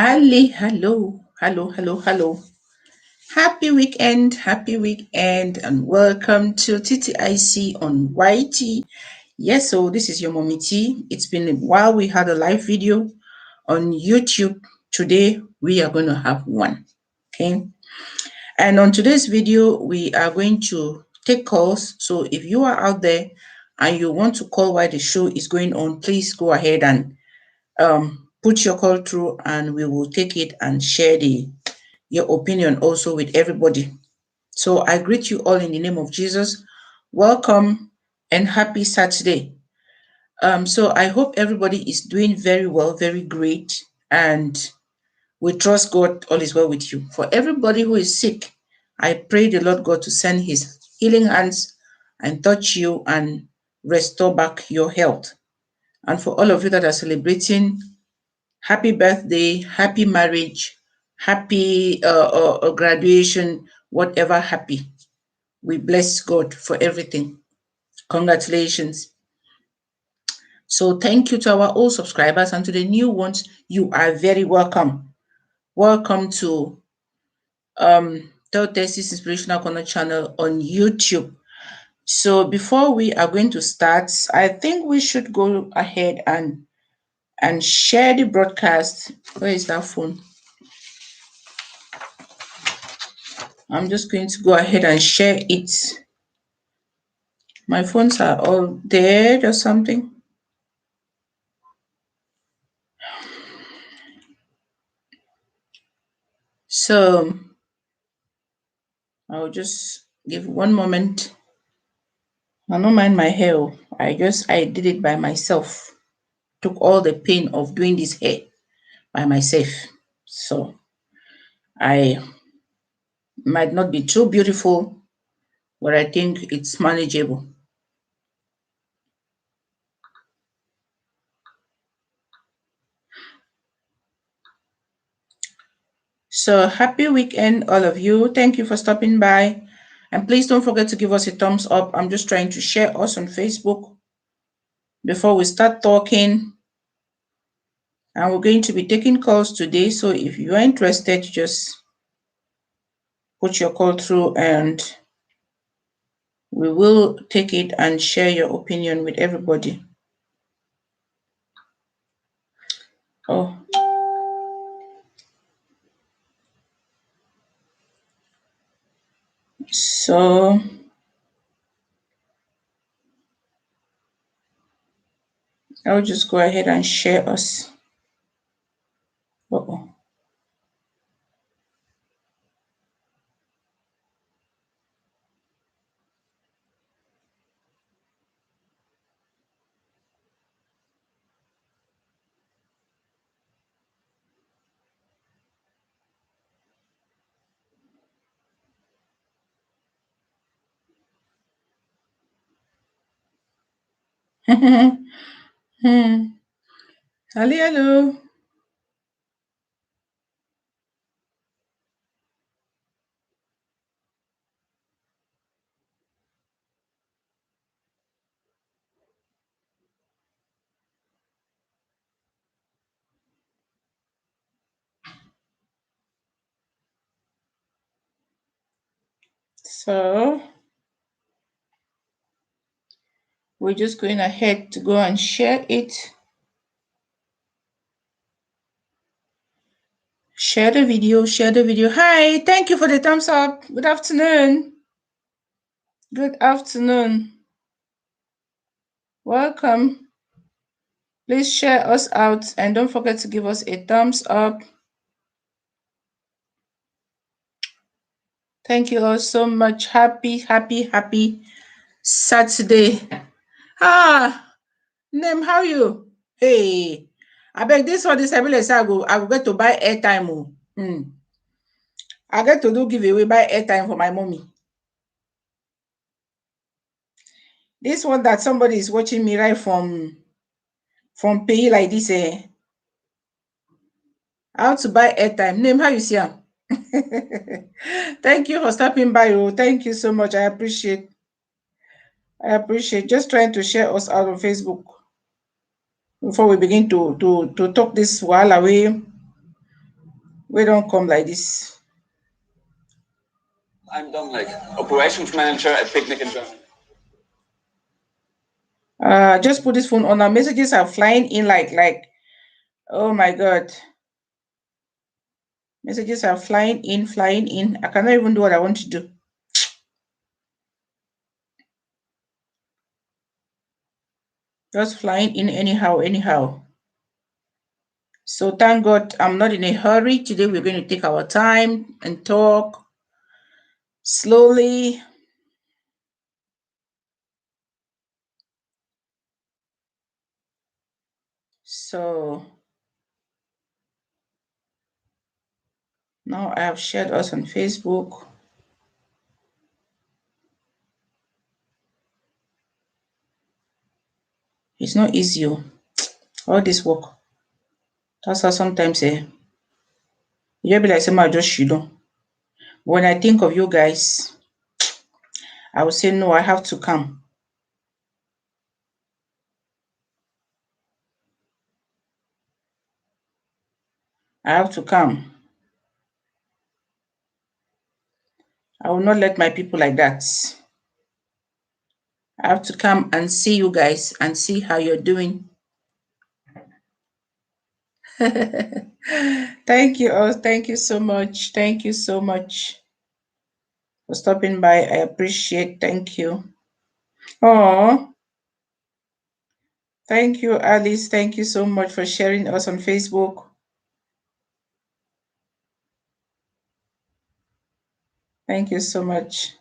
Hello, hello. Happy weekend, and welcome to TTIC on YT. Yes, so this is your mommy T. It's been a while. We had a live video on YouTube. Today we are going to have one. Okay, and on today's video, we are going to take calls. So if you are out there and you want to call while the show is going on, please go ahead and put your call through, and we will take it and share your opinion also with everybody. So I greet you all in the name of Jesus. Welcome and happy Saturday. So I hope everybody is doing very well, very great, and we trust God all is well with you. For everybody who is sick, I pray the Lord God to send his healing hands and touch you and restore back your health. And for all of you that are celebrating, happy birthday, happy marriage, happy graduation, whatever happy. We bless God for everything. Congratulations. So thank you to our old subscribers, and to the new ones, you are very welcome. Welcome to Third Thesis Inspirational Corner channel on YouTube. So before we are going to start, I think we should go ahead and share the broadcast. Where is that phone? I'm just going to go ahead and share it. My phones are all dead or something. So I'll just give one moment. I don't mind my hair. I did it by myself. Took all the pain of doing this hair by myself. So I might not be too beautiful, but I think it's manageable. So happy weekend, all of you. Thank you for stopping by. And please don't forget to give us a thumbs up. I'm just trying to share us on Facebook before we start talking. And we're going to be taking calls today. So if you are interested, just put your call through and we will take it and share your opinion with everybody. Oh. So I'll just go ahead and share us. Uh-oh. Hello. So we're just going ahead to go and share it. Share the video. Hi, thank you for the thumbs up. Good afternoon. Welcome. Please share us out and don't forget to give us a thumbs up. Thank you all so much. Happy Saturday. Name, how you? Hey, I beg this one, this ability I go get to buy airtime. I get to do giveaway, buy airtime for my mommy. This one that somebody is watching me right from pay like this. How to buy airtime. Name, how you see am? Thank you for stopping by. Thank you so much. I appreciate. Just trying to share us out on Facebook before we begin to talk this while away. We don't come like this. I'm done like operations manager at Picnic in Germany. Just put this phone on. Our messages are flying in like. Oh my god. Messages are flying in, flying in. I cannot even do what I want to do. Just flying in anyhow. So thank God I'm not in a hurry. Today we're going to take our time and talk slowly. So now I have shared us on Facebook. It's not easy. All this work. That's how sometimes you be like somebody just you know. When I think of you guys, I will say no, I have to come. I have to come. I will not let my people like that. I have to come and see you guys and see how you're doing. Thank you all. Thank you so much. Thank you so much for stopping by. I appreciate. Thank you. Oh, thank you, Alice. Thank you so much for sharing us on Facebook. Thank you so much.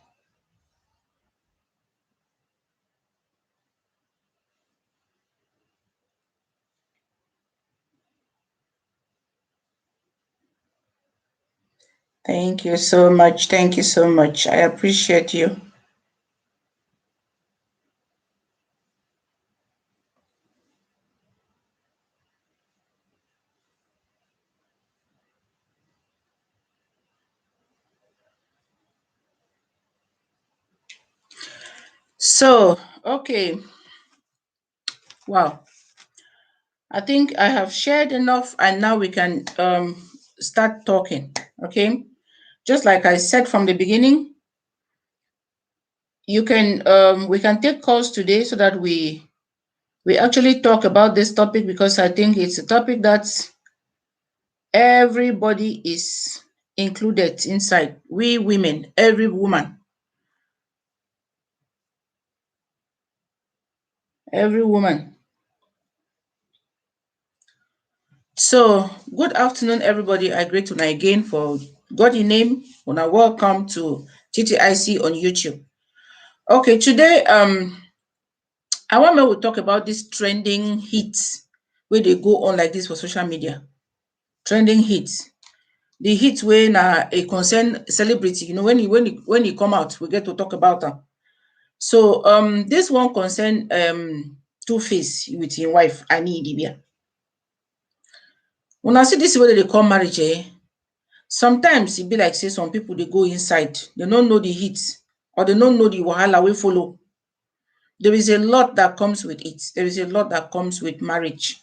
Thank you so much. Thank you so much. I appreciate you. So, okay. Wow. I think I have shared enough and now we can start talking. Okay. Just like I said from the beginning, you can we can take calls today so that we actually talk about this topic because I think it's a topic that everybody is included inside. We women, every woman, every woman. So, good afternoon, everybody. I greet you again for God in name. When I welcome to TTIC on YouTube. Okay, today I want to talk about this trending hits where they go on like this for social media. Trending hits. The hits when a concern celebrity, you know, when he come out, we get to talk about them. So this one concern Two-Face with his wife Annie Idibia. When I see this way they call marriage, sometimes it be like say some people they go inside, they don't know the hits or they don't know the wahala we follow. There is a lot that comes with it. There is a lot that comes with marriage.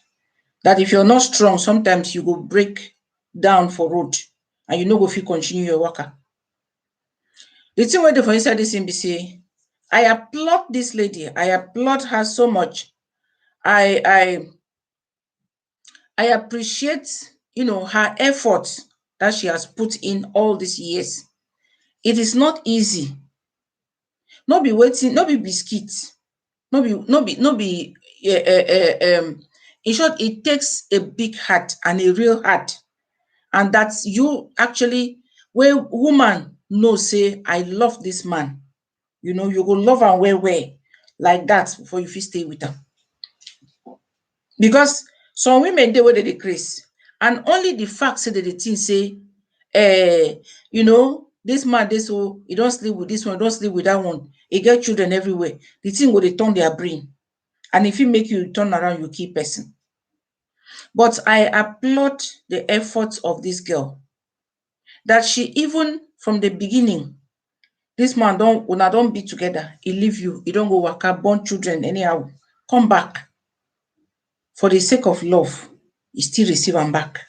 That if you're not strong, sometimes you go break down for road and you no go fit continue your waka. The thing wey dey for inside dis thing be say I applaud dis lady. I applaud her so much. I I appreciate her effort that she has put in all these years. It is not easy. No be wetin, no be biscuit, no be in short it takes a big heart and a real heart and that you actually wey woman know say I love dis man, you go love am well well like dat before you fit stay with am. Because some women dey wey dey craze and only the fact say dem dey think say dis man dey so e don sleep with dis one, e don sleep with dat one, e get children everywhere, the thing go dey turn their brain and e fit make you turn around you kill person. But I applaud the effort of dis girl that she even from the beginning, dis man una don be together, e leave you, e don go waka born children anyhow, come back for the sake of love, e still receive am back.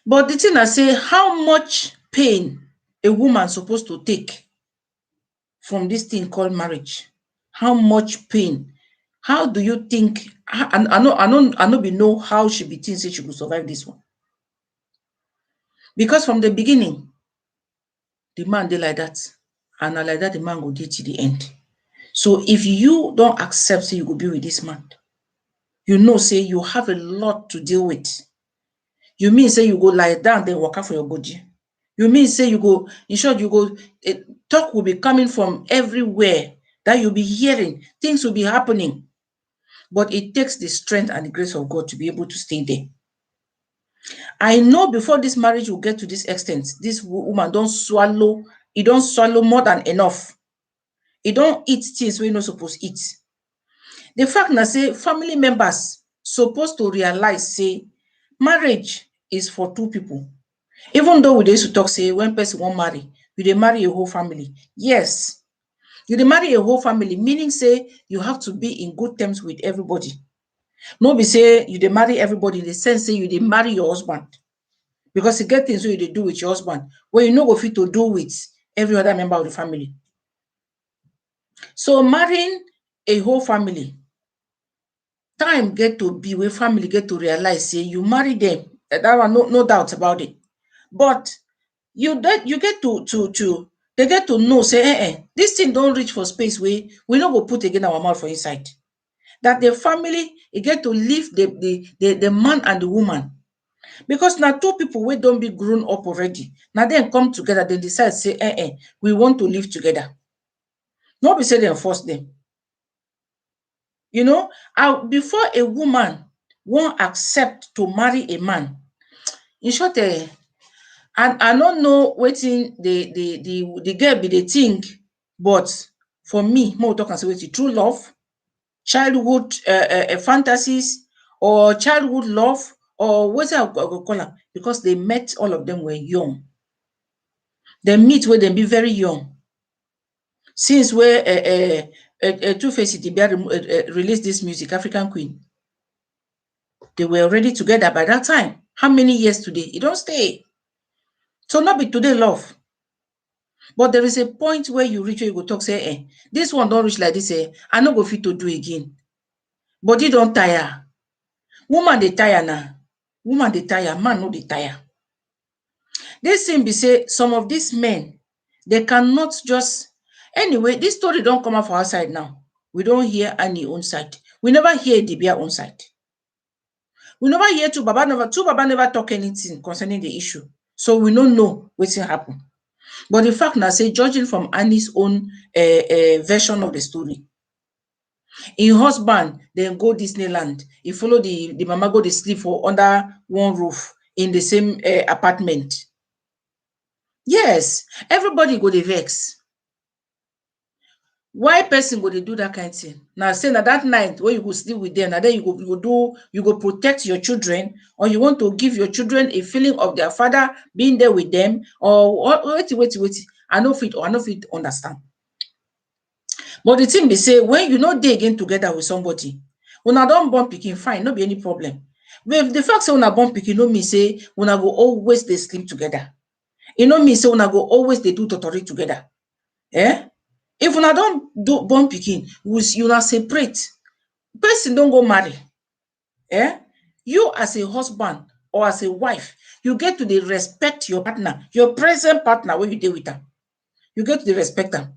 But the thing I say, how much pain a woman supposed to take from this thing called marriage? How much pain? How do you think? And I know be know how she be think say she could survive this one. Because from the beginning, the man dey like that, and na like that the man go dey till the end. So if you don't accept say you go be with this man, you know say you have a lot to deal with. You mean say you go lie down then waka for your body. You mean say you go, in short, you go, talk will be coming from everywhere that you'll be hearing. Things will be happening. But it takes the strength and the grace of God to be able to stay there. I know before this marriage will get to this extent, this woman don't swallow, he don't swallow more than enough. He don't eat things we're not supposed to eat. The fact na say family members supposed to realize say marriage is for two people. Even though we dey used to talk say when person wan marry, you dey marry a whole family. Yes, you dey marry a whole family, meaning say you have to be in good terms with everybody. No be say you dey marry everybody in the sense say you dey marry your husband. Because e get things wey you dey do with your husband wey you no go fit to do with every other member of the family. So marrying a whole family, time get to be wey family get to realize say you marry them. That one no doubt about it. But you get to they get to know say this thing don't reach for space wey we no go put again our mouth for inside. That the family e get to leave the man and the woman. Because now two people wey don't be grown up already, now then come together, they decide say we want to live together. No be say dem force them. You know, before a woman won't accept to marry a man, in short, and I don't know wetin the girl be the thing, but for me, more talk and say wetin true love, childhood fantasies, or childhood love, or wetin I go call am, because they met all of them were young. They meet where they be very young. Since where Two-Face Idibia released this music, African Queen, they were already together by that time. How many years today? It don't stay. So not be today love. But there is a point where you reach where you go talk, say, this one don't reach like this, I no go fit to do again. Body don't tire. Woman they tire now. Woman they tire, man no they tire. This thing be say, some of these men, they cannot just, anyway, this story don't come out for our side now. We don't hear Annie own side. We never hear Idibia own side. We never hear Two Baba never talk anything concerning the issue. So we don't know what's happen. But the fact now say, judging from Annie's own version of the story, in husband, then go Disneyland. He follow the mama go to sleep for under one roof in the same apartment. Yes, everybody go to vex. Why person go to do that kind of thing? Now say that night when you go sleep with them, and then you go protect your children, or you want to give your children a feeling of their father being there with them, or wait. I no fit understand. But the thing be say, when you know they again together with somebody, when I don't born pikin, fine, no be any problem. But if the fact say when I born pikin, no mean say when I go always they sleep together. It no mean say when I go always they do totori together. If una don't do born pikin, you na separate. Person don't go marry. You as a husband or as a wife, you get to dey respect your partner, your present partner when you deal with them. You get to dey respect them.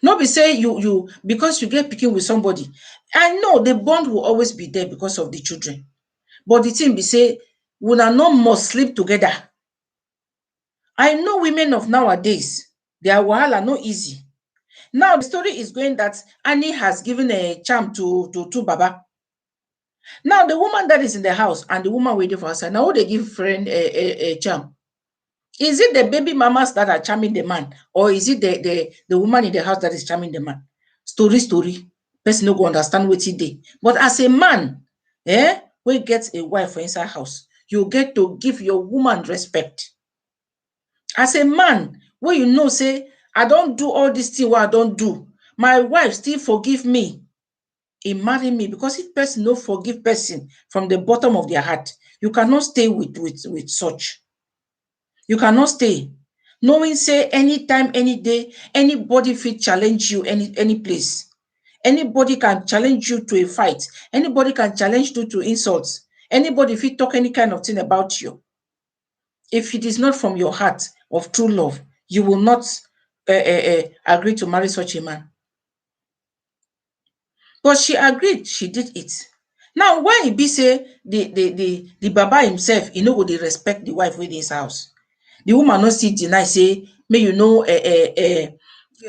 No be say you because you get pikin with somebody. I know the bond will always be there because of the children. But the thing be say, una no must sleep together. I know women of nowadays, their wahala no easy. Now the story is going that Annie has given a charm to Baba. Now the woman that is in the house and the woman waiting for her side, now who they give friend a charm? Is it the baby mamas that are charming the man, or is it the woman in the house that is charming the man? Story. Person no go understand what he did. But as a man, we get a wife for inside house, you get to give your woman respect. As a man, where you know say, I don't do all this thing what I don't do. My wife still forgive me. He marry me, because if person no forgive person from the bottom of their heart, you cannot stay with such. You cannot stay. Knowing say anytime, any day, anybody fit challenge you any place. Anybody can challenge you to a fight. Anybody can challenge you to insults. Anybody fit talk any kind of thing about you. If it is not from your heart of true love, you will not agree to marry such a man. But she agreed, she did it. Now, why e be say the baba himself, he no go dey respect the wife wey dey his house? The woman no still deny say make you no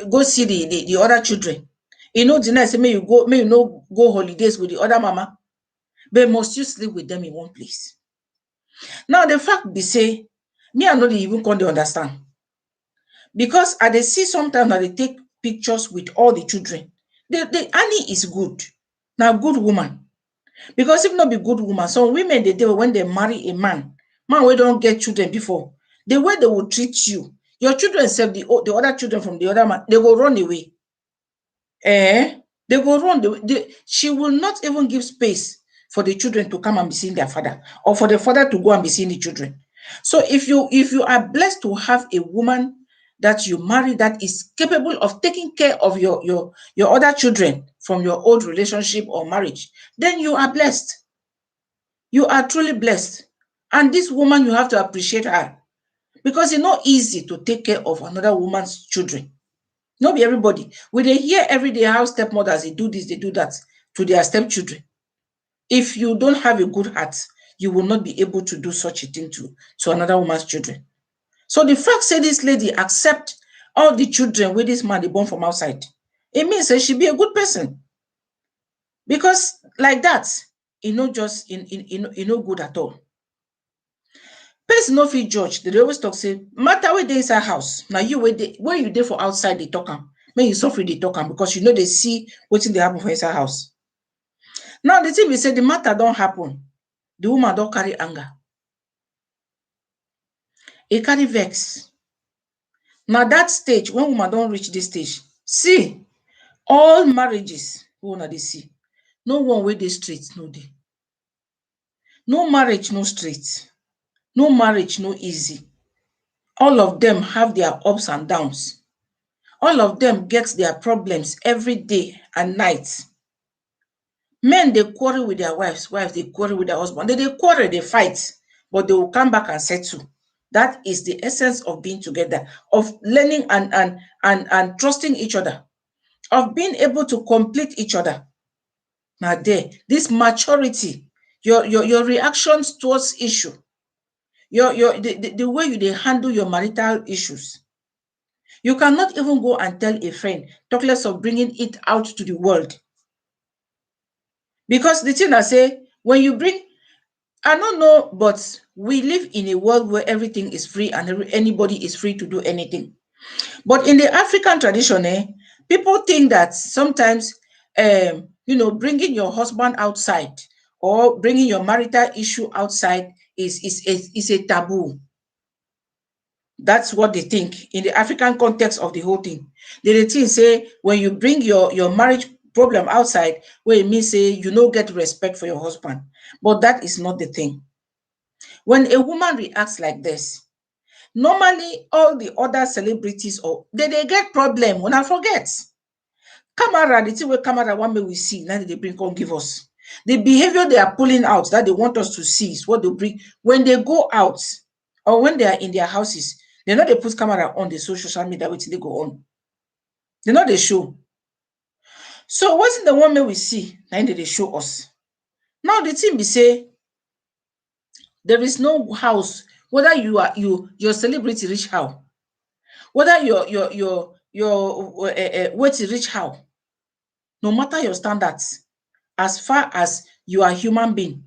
go see the other children. E no deny say make you no go holidays with the other mama, but must you sleep with them in one place? Now, the fact be say, me I no dey even come dey understand, because I dey see sometimes I dey take pictures with all the children. The Annie is good, na good woman. Because if not be good woman, some women dey when they marry a man wey don get children before, the way they will treat you, your children sef, the other children from the other man, they go run away. They go run. She will not even give space for the children to come and be seeing their father, or for the father to go and be seeing the children. So if you are blessed to have a woman that you marry that is capable of taking care of your other children from your old relationship or marriage, then you are blessed. You are truly blessed. And this woman, you have to appreciate her, because it's not easy to take care of another woman's children. Not be everybody. We dey hear every day how stepmothers, they do this, they do that to their stepchildren. If you don't have a good heart, you will not be able to do such a thing to another woman's children. So the fact say this lady accept all the children with this man they born from outside, it means that she be a good person. Because like that, no good at all. Person no fit judge. They always talk say, matter wey dey inside house, now you where you dey for outside they talk am. When you suffer they talk am, because you know they see wetin dey happen for inside house. Now the thing be say the matter don't happen. The woman don't carry anger. E carry vex. Now that stage, when woman don't reach this stage, see, all marriages wey una dey see, no one wey dey straight, no dey. No marriage, no straight. No marriage, no easy. All of them have their ups and downs. All of them get their problems every day and night. Men, they quarrel with their wives they quarrel with their husband. They quarrel, they fight, but they will come back and settle. That is the essence of being together, of learning and trusting each other, of being able to complete each other. Now there, this maturity, your reactions towards issue, the way you they handle your marital issues. You cannot even go and tell a friend, talk less of bringing it out to the world. Because the thing I say, when you bring, I don't know, but we live in a world where everything is free and anybody is free to do anything. But in the African tradition, people think that sometimes, bringing your husband outside or bringing your marital issue outside is a taboo. That's what they think in the African context of the whole thing. They think say when you bring your marriage problem outside, where it means say you no get respect for your husband. But that is not the thing. When a woman reacts like this, normally all the other celebrities or they get problem. When I forget, camera, the thing where camera one may we see, now they bring come give us. The behavior they are pulling out that they want us to see is what they bring when they go out or when they are in their houses. They know they put camera on the social media, which they go on. They know they show. So what's the one may we see? Now they show us. Now the thing be say, there is no house, whether your celebrity reach how, whether your weight reach how, no matter your standards, as far as you are a human being,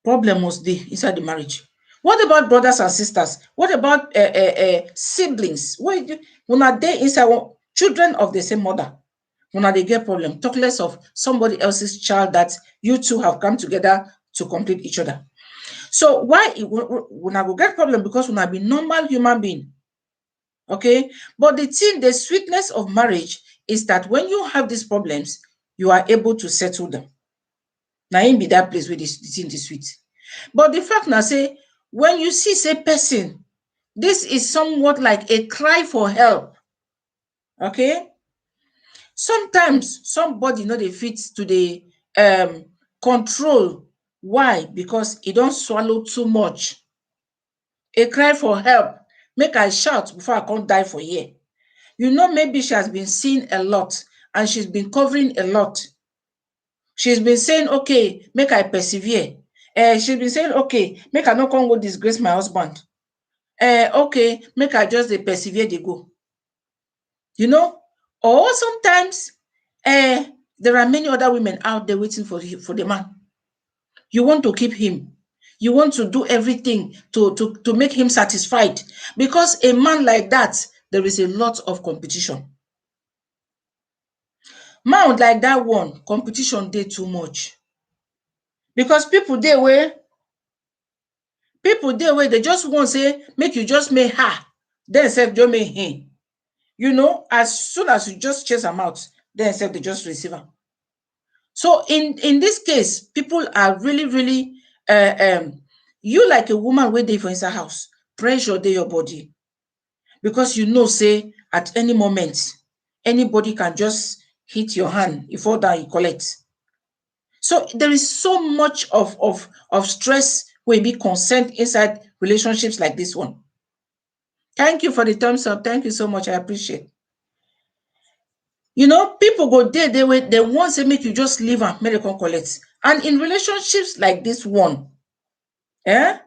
problem must be inside the marriage. What about brothers and sisters? What about siblings? When are they inside children of the same mother? When are they get problem? Talk less of somebody else's child that you two have come together to complete each other. So why when I go get problem? Because when I be normal human being, okay? But the sweetness of marriage is that when you have these problems, you are able to settle them. Now, in be that place where the thing is sweet. But the fact now say, when you see say person, This is somewhat like a cry for help. Okay? Sometimes somebody no dey fit to dey control. Why? Because e don swallow too much. A cry for help. Make I shout before I come die for here. You know, maybe she has been seeing a lot and she's been covering a lot. She's been saying, okay, make I persevere. She's been saying, okay, make I not come go disgrace my husband. Okay, make I just dey persevere, dey go. You know, or sometimes there are many other women out there waiting for the man. You want to keep him. You want to do everything to make him satisfied. Because a man like that, there is a lot of competition. Man like that one, competition dey too much. Because people dey where they just want say, make you just make her, then self just make him. You know, as soon as you just chase am out, then self they just receive am. So in this case, people are really, really you like a woman wey dey for inside house, pressure dey your body. Because you know, say at any moment, anybody can just hit your hand, you fall down, you collect. So there is so much of stress wey be concerned inside relationships like this one. Thank you for the thumbs up. Thank you so much. I appreciate. You know, people go there, they want say make you just leave am, make dem come collect. And in relationships like this one, eh?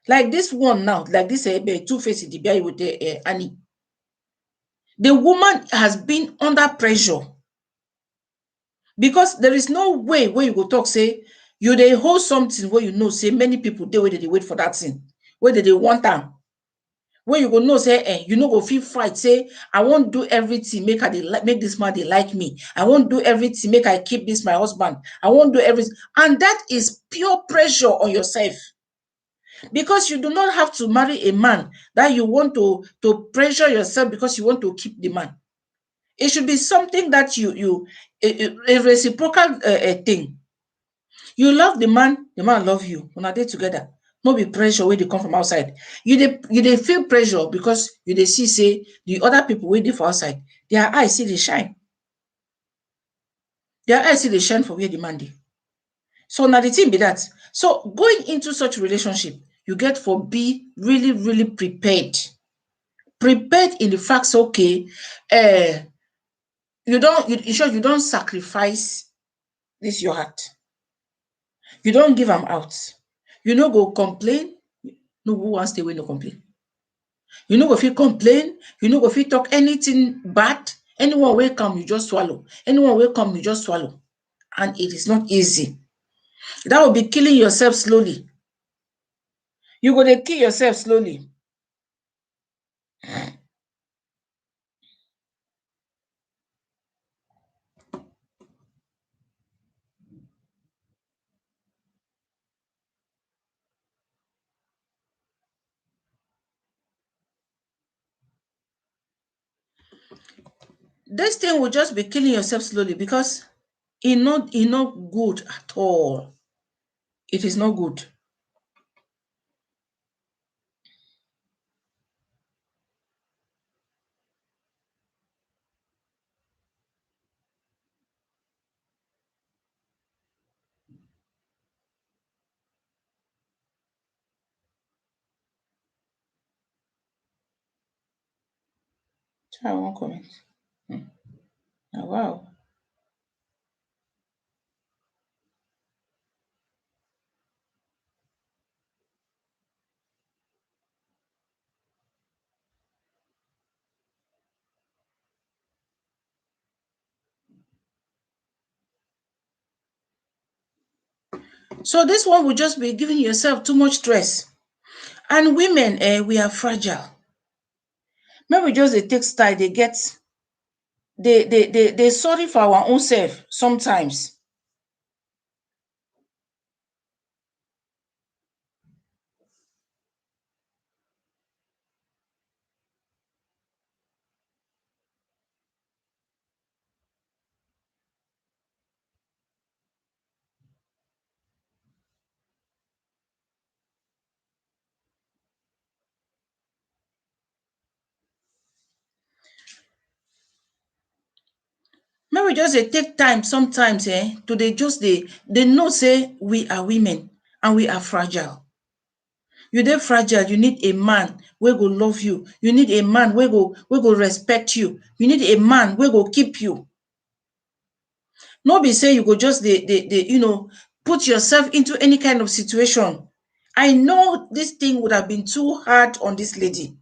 Like this one now, like this two-face Idibia with the Annie. The woman has been under pressure because there is no way where you go talk say you dey hold something where you know say many people dey where they wait for that thing, where they want am. Where you go know say you no go fit fight say I wan do everything make make this man dey like me. I wan do everything make I keep this my husband. I wan do everything. And that is pure pressure on yourself. Because you do not have to marry a man that you want to pressure yourself because you want to keep the man. It should be something that a reciprocal thing. You love the man love you. Una dey together. No be pressure wey dey come from outside. You dey feel pressure because you dey see say the other people wey dey for outside, their eyes still dey shine. Their eyes still dey shine for where the man dey. So na the thing be that. So going into such relationship, you get for be really, really prepared. Prepared in the fact say, okay, you don't sacrifice this your heart. You don't give am out. You no go complain. No, who wants stay wey no complain? You no go fit complain. You no go fit talk anything bad. Anyone wey come, you just swallow. Anyone wey come, you just swallow. And it is not easy. That will be killing yourself slowly. You go dey kill yourself slowly. This thing will just be killing yourself slowly because it not good at all. It is not good. So I won't comment. Oh, wow. So this one will just be giving yourself too much stress. And women, we are fragile. Maybe we just they take style, they get they sorry for our own self sometimes. we just take time sometimes to they know say we are women and we are fragile. You dey fragile, you need a man wey go love you. You need a man wey go respect you. You need a man wey go keep you. No be say you go just put yourself into any kind of situation. I know this thing would have been too hard on this lady.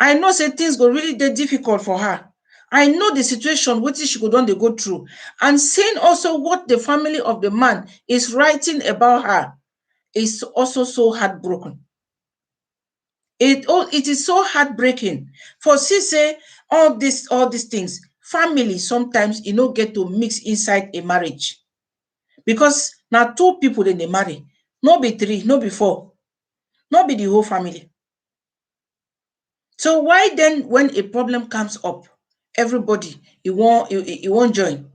I know say things go really dey difficult for her. I know the situation wetin she go don dey go through, and seeing also what the family of the man is writing about her is also so heartbroken. It is so heartbreaking for see say all these things, family sometimes get to mix inside a marriage, because now two people then they marry, no be three, no be four, no be the whole family. So why then when a problem comes up, everybody you won't join,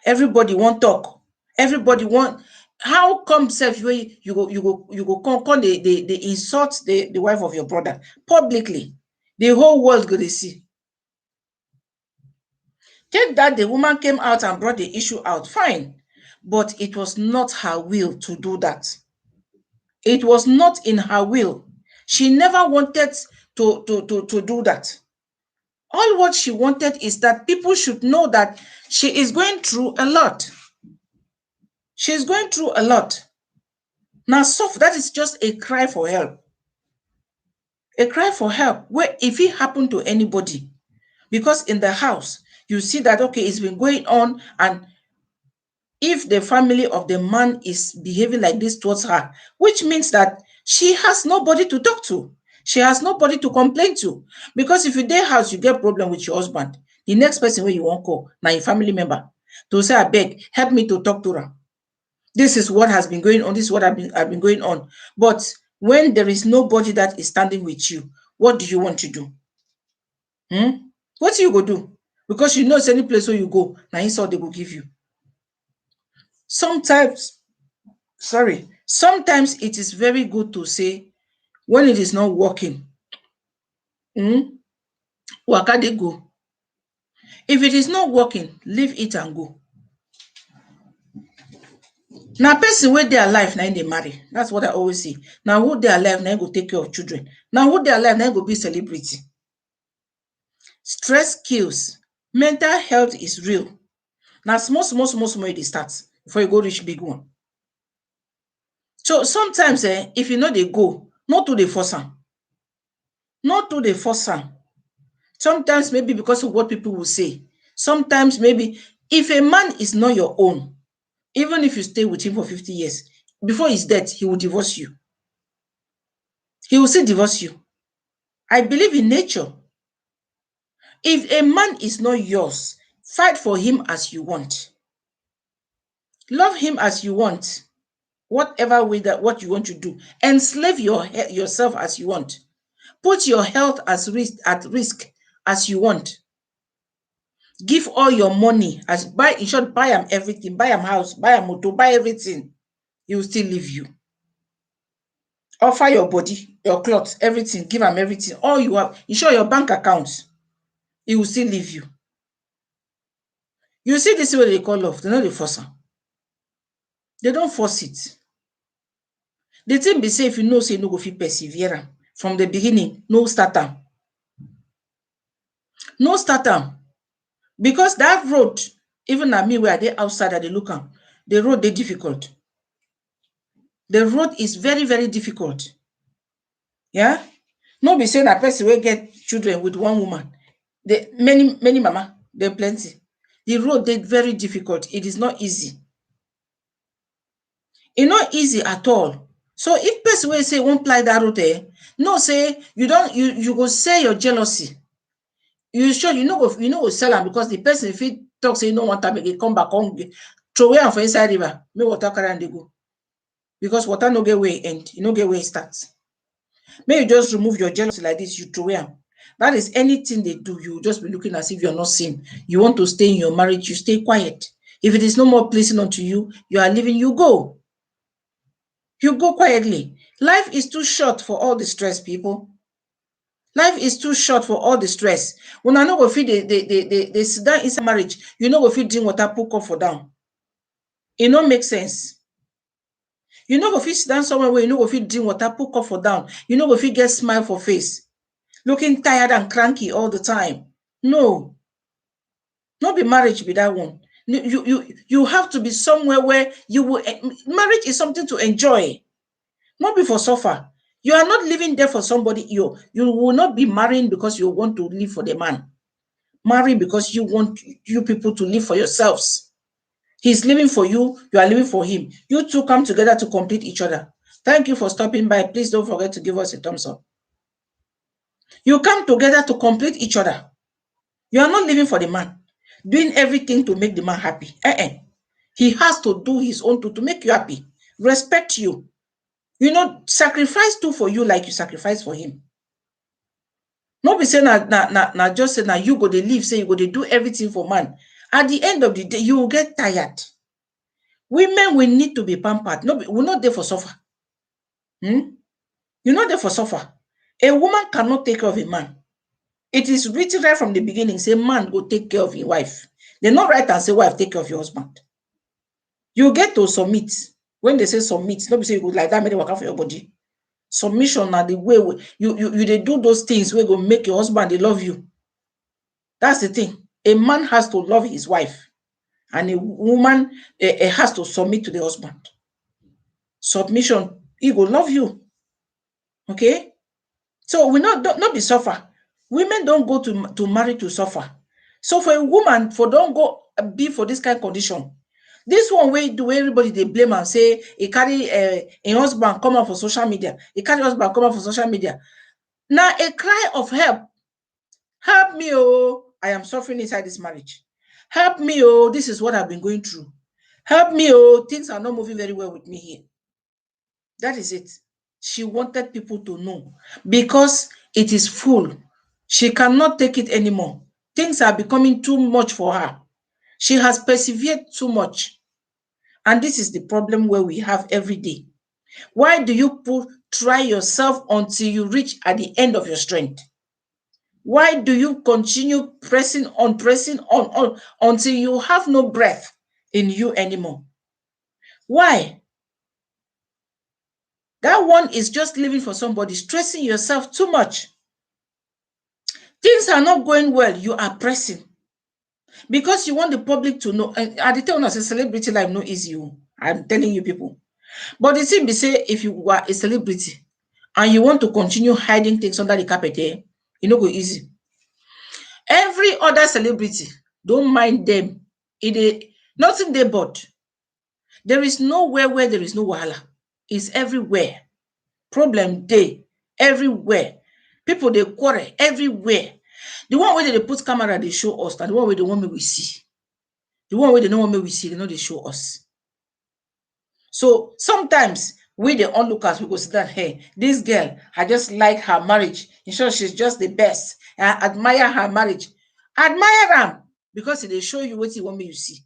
everybody won't talk, everybody won't. How come self you go come they insult the wife of your brother publicly? The whole world go to see. Take that the woman came out and brought the issue out, fine. But it was not her will to do that. It was not in her will. She never wanted to do that. All what she wanted is that people should know that she is going through a lot. She is going through a lot. Now, that is just a cry for help. A cry for help. Where if it happened to anybody, because in the house, you see that, okay, it's been going on, and if the family of the man is behaving like this towards her, which means that she has nobody to talk to. She has nobody to complain to. Because if you dey house, you get problem with your husband, the next person where you won't call, now your family member, to say, I beg, help me to talk to her. This is what has been going on. This is what I've been going on. But when there is nobody that is standing with you, what do you want to do? What do you go do? Because you know it's any place where you go, now insult they will give you. Sometimes it is very good to say when it is not working, waka dey go. If it is not working, leave it and go. Now, person wey dey alive na im dey marry. That's what I always say. Now, who dey alive na im go take care of children. Now, who dey alive na im go be celebrity. Stress kills. Mental health is real. Now, small e dey start before you go reach big one. So sometimes if you know they go, not to the force am. Not to the force am. Sometimes maybe because of what people will say. Sometimes maybe if a man is not your own, even if you stay with him for 50 years, before his death, he will divorce you. He will still divorce you. I believe in nature. If a man is not yours, fight for him as you want. Love him as you want. Whatever way that what you want to do. Enslave yourself as you want. Put your health at risk as you want. Give all your money, in short, buy him everything, buy him house, buy him motor, buy everything. He will still leave you. Offer your body, your clothes, everything, give him everything. All you have, in short, your bank accounts. He will still leave you. You see this way they call love, they know they force am. They don't force it. The thing be say if you know say you no go fit persevere am from the beginning, no start am. No start am. Because that road, even at me where I dey outside, I dey look am, the road dey difficult. The road is very, very difficult. Yeah? No be say that person will get children with one woman. Many mama, they plenty. The road dey very difficult. It is not easy. It's not easy at all. So if person will say won't apply that road, no say you go say your jealousy. You sure you know go sell am because the person if he talk say you no want am again, come back, throw away am for inside river, make water carry am dey go. Because water no get way end, you no get way start. May you just remove your jealousy like this, you throw away am. That is anything they do, you just be looking as if you're not seeing. You want to stay in your marriage, you stay quiet. If it is no more pleasing unto you, you are leaving, you go. You go quietly. Life is too short for all the stress, people. Life is too short for all the stress. When I no go fit they sit down inside marriage, you no go fit drink water, put comfort down. It no make sense. You no go fit sit down somewhere where you no go fit drink water, put comfort down. You no go fit get smile for face, looking tired and cranky all the time. No, not be marriage be that one. You have to be somewhere where you will. Marriage is something to enjoy, not be for suffer. You are not living there for somebody. You will not be marrying because you want to live for the man. Marry because you want you people to live for yourselves. He's living for you, you are living for him. You two come together to complete each other. Thank you for stopping by. Please don't forget to give us a thumbs up. You come together to complete each other. You are not living for the man, doing everything to make the man happy. He has to do his own to make you happy, respect you. You know, sacrifice too for you like you sacrifice for him. Not be saying na just say na you go dey live, say you go dey do everything for man. At the end of the day, you will get tired. Women will need to be pampered. No, we're not there for suffer. You're not there for suffer. A woman cannot take care of a man. It is written right from the beginning, say man go take care of your wife. They not write and say wife take care of your husband. You get to submit. When they say submit, not be say you go like that, make it work out for your body. Submission are the way they do those things where go make your husband they love you. That's the thing. A man has to love his wife, and a woman has to submit to the husband. Submission, he will love you. Okay? So we not be suffer. Women don't go to marry to suffer. So for a woman, for don't go be for this kind of condition. This one way do everybody they blame and say he carry a husband come out for social media. He carry husband come out for social media. Now a cry of help. Help me, oh, I am suffering inside this marriage. Help me, oh, this is what I've been going through. Help me, oh, things are not moving very well with me here. That is it. She wanted people to know because it is full. She cannot take it anymore. Things are becoming too much for her. She has persevered too much. And this is the problem where we have every day. Why do you try yourself until you reach at the end of your strength? Why do you continue pressing on until you have no breath in you anymore? Why? That one is just living for somebody, stressing yourself too much. Things are not going well, you are pressing. Because you want the public to know. And I tell you, celebrity life no easy. I'm telling you people. But the thing be say, if you are a celebrity and you want to continue hiding things under the carpet, it no go easy. Every other celebrity, don't mind them. Nothing they bought. There is nowhere where there is no wahala. It's everywhere. Problem day everywhere. People they quarrel everywhere. The one where they put camera they show us, and the one where the one we see. The one where they know what we see, they know they show us. So sometimes we the onlookers we go see that hey, this girl, I just like her marriage. In short, she's just the best. I admire her marriage. Admire them because they show you what you want me to see.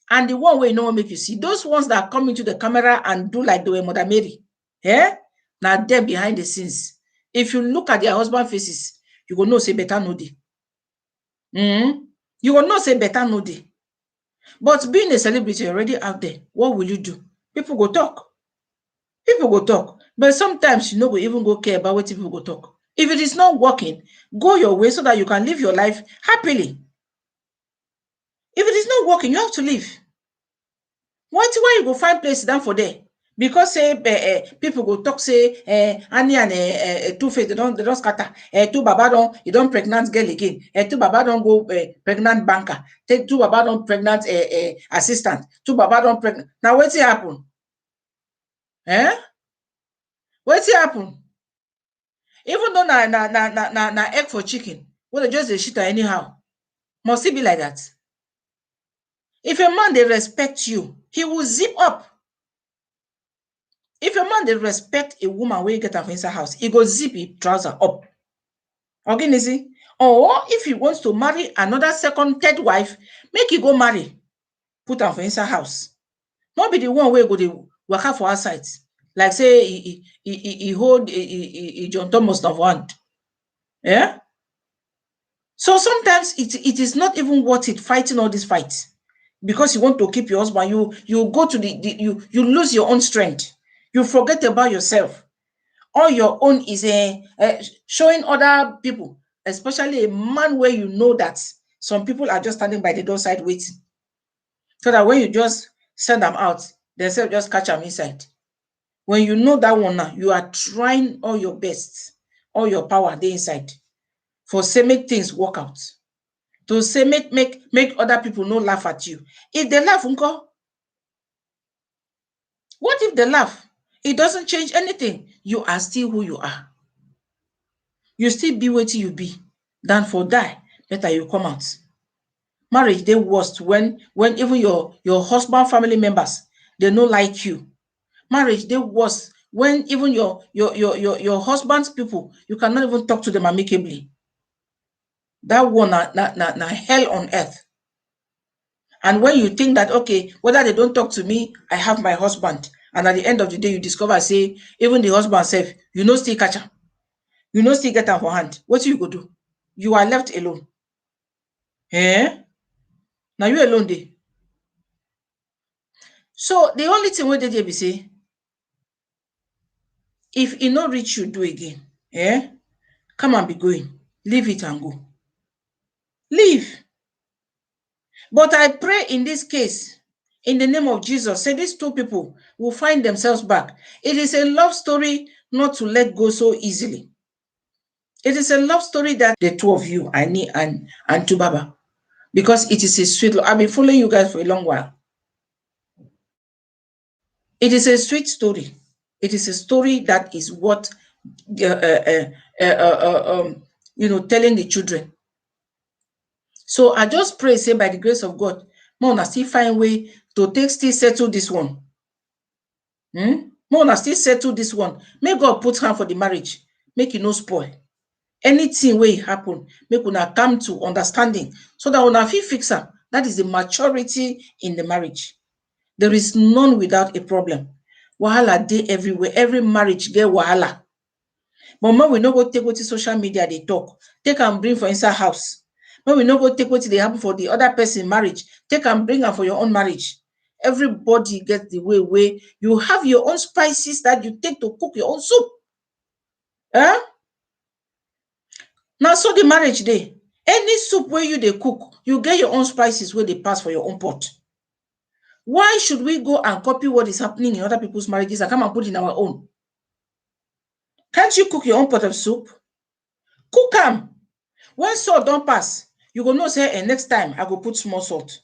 And the one way you know what make you see, those ones that come into the camera and do like the way Mother Mary, now them behind the scenes. If you look at their husband faces, you will know say better no day. You will not say better no day. But being a celebrity already out there, what will you do? People go talk. People go talk. But sometimes you know we even go care about what people go talk. If it is not working, go your way so that you can live your life happily. If it is not working, you have to leave. Why you go find place down for there? Because say people go talk say Annie and Two-Face they don't scatter. Two Baba you don't pregnant girl again. Two Baba don't go pregnant banker. Two Baba don't pregnant assistant. Two Baba don't pregnant. Now what's happen? What's happen? Even though na egg for chicken, well, just a shit anyhow. Must it be like that? If a man they respect you, he will zip up. If a man they respect a woman when you get her inside house, he go zip his trouser up. Okay, see? Or if he wants to marry another second, third wife, make he go marry, put her for inside house. Not be the one where go to work out for outside. Like say he hold John Thomas of hand. Yeah. So sometimes it is not even worth it fighting all these fights because you want to keep your husband. You go to you lose your own strength. You forget about yourself. All your own is showing other people, especially a man where you know that some people are just standing by the doorstep waiting, so that when you just send them out, they say just catch them inside. When you know that one now, you are trying all your best, all your power dey inside for say make things work out. To say make other people no laugh at you. If they laugh, unko, what if they laugh? It doesn't change anything. You are still who you are. You still be wetin you be. Than for die, better you come out. Marriage dey worst when even your husband family members they no like you. Marriage dey worst when even your husband's people you cannot even talk to them amicably. That one na hell on earth. And when you think that, okay, whether they don't talk to me, I have my husband. And at the end of the day, you discover, say, even the husband self, you no still catch am. You no still get am for hand. What you go do? You are left alone. Eh? Now you alone dey. So the only thing wey dey there be say, if e no reach you, do again. Eh? Come and be going. Leave it and go. Leave. But I pray in this case, in the name of Jesus, say these two people will find themselves back. It is a love story not to let go so easily. It is a love story that the two of you, Ani and Tubaba, because it is a sweet love. I've been following you guys for a long while. It is a sweet story. It is a story that is what, telling the children. So I just pray, say by the grace of God, Mona still find way to take still settle this one. Mona still settle this one. May God put hand for the marriage. Make it no spoil. Anything wey happen, make una come to understanding so that una fit fix am. That is the maturity in the marriage. There is none without a problem. Wahala dey everywhere. Every marriage get wahala. But when we no go take wetin social media dey talk, take am bring for inside house. When we no go take wetin dey happen for the other person marriage, take am bring am for your own marriage. Everybody get the way you have your own spices that you take to cook your own soup. Now so the marriage dey. Any soup wey you dey cook, you get your own spices wey dey pass for your own pot. Why should we go and copy what is happening in other people's marriages and come and put in our own? Can't you cook your own pot of soup? Cook am. When salt don pass, you go know say next time I go put small salt.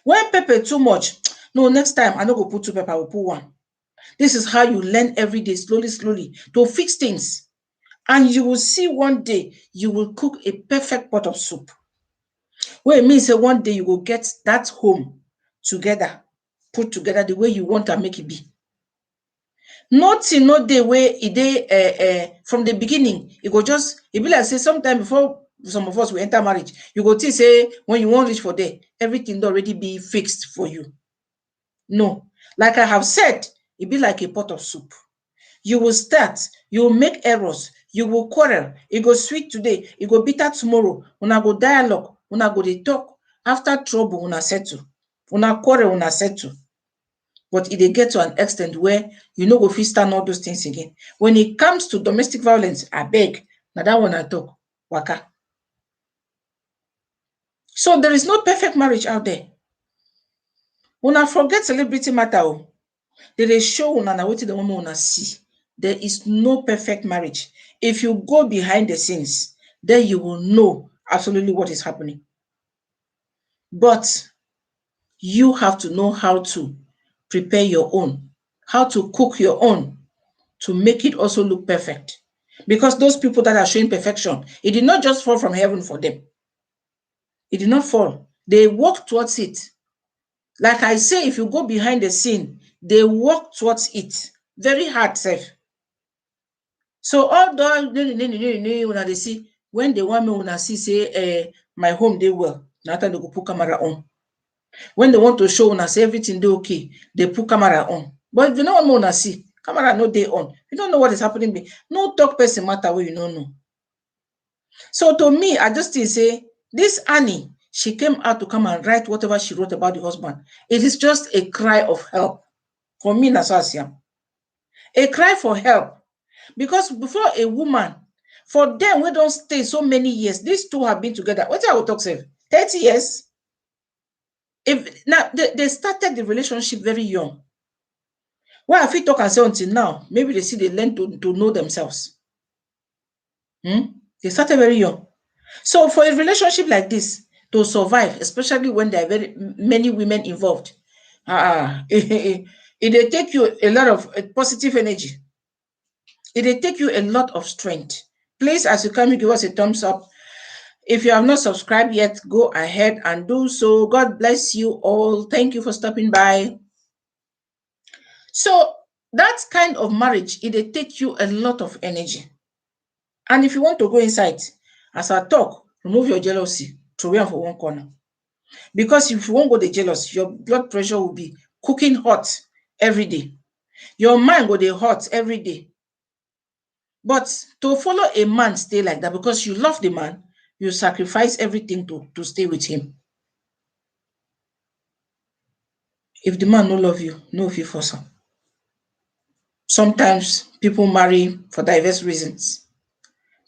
When pepper too much, no, next time I no go put 2 pepper, I will put 1. This is how you learn every day, slowly, to fix things. And you will see one day you will cook a perfect pot of soup. Well, it means that one day you will get that home together, put together the way you want to make it be. Nothing, no day where it dey from the beginning. It be like say sometime before some of us will enter marriage, you go think say when you want reach for there, everything already be fixed for you. No, like I have said, it be like a pot of soup. You will start, you will make errors, you will quarrel, it go sweet today, it go bitter tomorrow. Una go dialogue, una go dey talk. After trouble, una settle. Una quarrel, una settle. But it dey get to an extent where you no go fit stand all those things again. When it comes to domestic violence, abeg, na that one I talk, waka. So there is no perfect marriage out there. Una forget celebrity matter o. They dey show una na wetin the woman una see. There is no perfect marriage. If you go behind the scenes, then you will know absolutely what is happening. But you have to know how to prepare your own, how to cook your own to make it also look perfect. Because those people that are showing perfection, it did not just fall from heaven for them. It did not fall. They work towards it. Like I say, if you go behind the scene, they work towards it. Very hard, safe. So all the una dey see, when they want me una see say my home dey well, na time they go put camera on. When they want to show una say everything dey okay, they put camera on. But if you no want me una see, camera no dey on. You don't know what is happening. No talk person matter wey you no know. So to me, I just still say, this Annie, she came out to come and write whatever she wrote about the husband. It is just a cry of help. For me, Nasasia. A cry for help. Because before a woman, for them, we don't stay so many years. These two have been together. What I will talk say? 30 years. If now they started the relationship very young. Why if we talk and say until now, maybe they see they learn to know themselves. They started very young. So for a relationship like this to survive, especially when there are very many women involved, it take you a lot of positive energy. It take you a lot of strength. Please, as you come, give us a thumbs up. If you have not subscribed yet, go ahead and do so. God bless you all. Thank you for stopping by. So that kind of marriage, it take you a lot of energy. And if you want to go inside, as I talk, remove your jealousy, throw it for one corner. Because if you won't go the jealous, your blood pressure will be cooking hot every day. Your mind will be hot every day. But to follow a man stay like that, because you love the man, you sacrifice everything to stay with him. If the man no love you, no if you force him. Sometimes people marry for diverse reasons.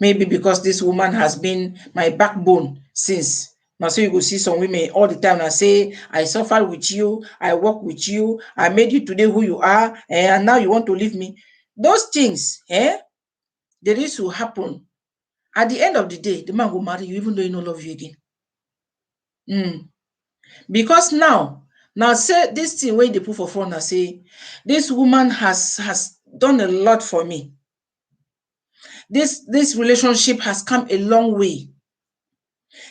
Maybe because this woman has been my backbone since. Now, so you go see some women all the time and say, I suffered with you, I work with you, I made you today who you are, and now you want to leave me. Those things, there is to happen. At the end of the day, the man will marry you even though he no love you again. Because now say this thing where they put for front, I say, this woman has done a lot for me. This relationship has come a long way.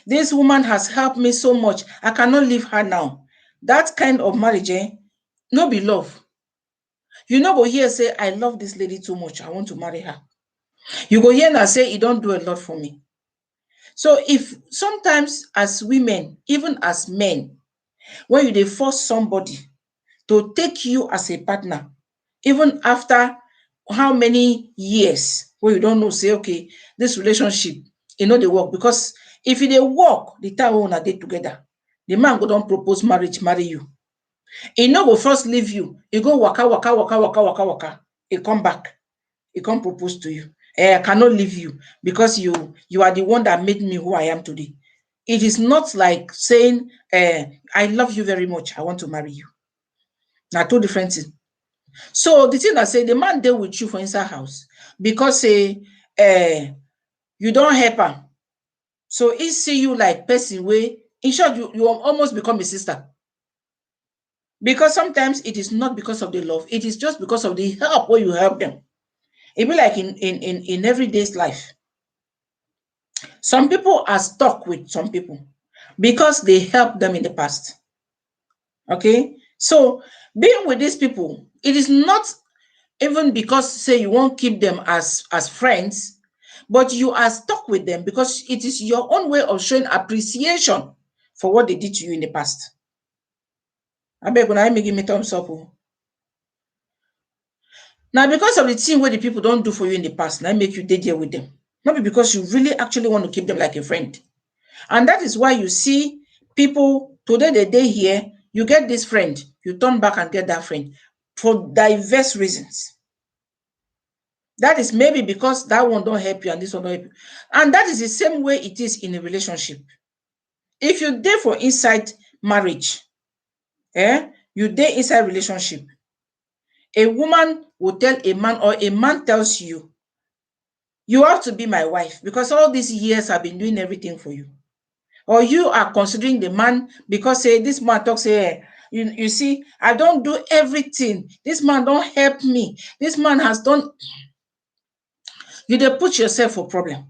This woman has helped me so much. I cannot leave her now. That kind of marriage, no be love. You no go hear say, I love this lady too much, I want to marry her. You go hear now say, you don't do a lot for me. So if sometimes as women, even as men, when you dey force somebody to take you as a partner, even after how many years where you don't know, say, okay, this relationship, e no dey work. Because if e dey work, the time wey una dey together, the man go don propose marriage, marry you. E no go first leave you, e go waka, waka, waka, waka, waka, waka, e come back, e come propose to you. I cannot leave you because you are the one that made me who I am today. It is not like saying, I love you very much, I want to marry you. Na two different things. So the thing I say, the man dey with you for inside house because say you don't help am. So he see you like person wey, in short, you almost become a sister. Because sometimes it is not because of the love, it is just because of the help where you help them. It be like in everyday's life. Some people are stuck with some people because they helped them in the past. Okay, so being with these people, it is not even because say you won't keep them as friends, but you are stuck with them because it is your own way of showing appreciation for what they did to you in the past. I beg when I make me thumbs up. Now, because of the thing where the people don't do for you in the past, now make you dey there with them. Not because you really actually want to keep them like a friend. And that is why you see people today, they day here, you get this friend, you turn back and get that friend for diverse reasons. That is maybe because that one don't help you and this one don't help you. And that is the same way it is in a relationship. If you dey for inside marriage, you dey inside relationship, a woman will tell a man, or a man tells you, you have to be my wife because all these years I've been doing everything for you. Or you are considering the man because say this man talks, say, you see, I don't do everything. This man don't help me. This man has done. You dey put yourself for problem.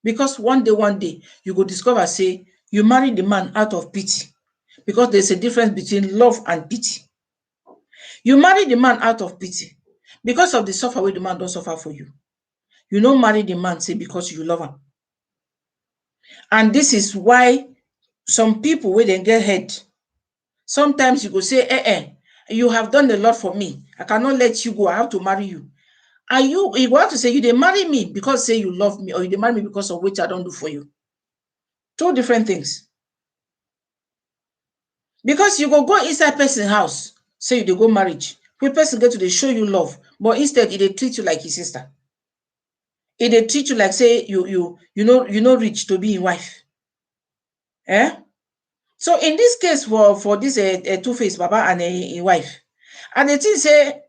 Because one day, you go discover, say, you marry the man out of pity. Because there's a difference between love and pity. You marry the man out of pity because of the suffer wey the man don't suffer for you. You don't marry the man, say, because you love him. And this is why some people, when they get head, sometimes you go say, you have done a lot for me. I cannot let you go. I have to marry you. Are you want to say you dey marry me because say you love me, or you dey marry me because of which I don't do for you? Two different things. Because you go inside person house, say you dey go marriage, wey person get to dey show you love, but instead e dey treat you like his sister. E dey treat you like say you no reach to be im wife. So in this case for this Two-Face Baba and im wife, and the thing say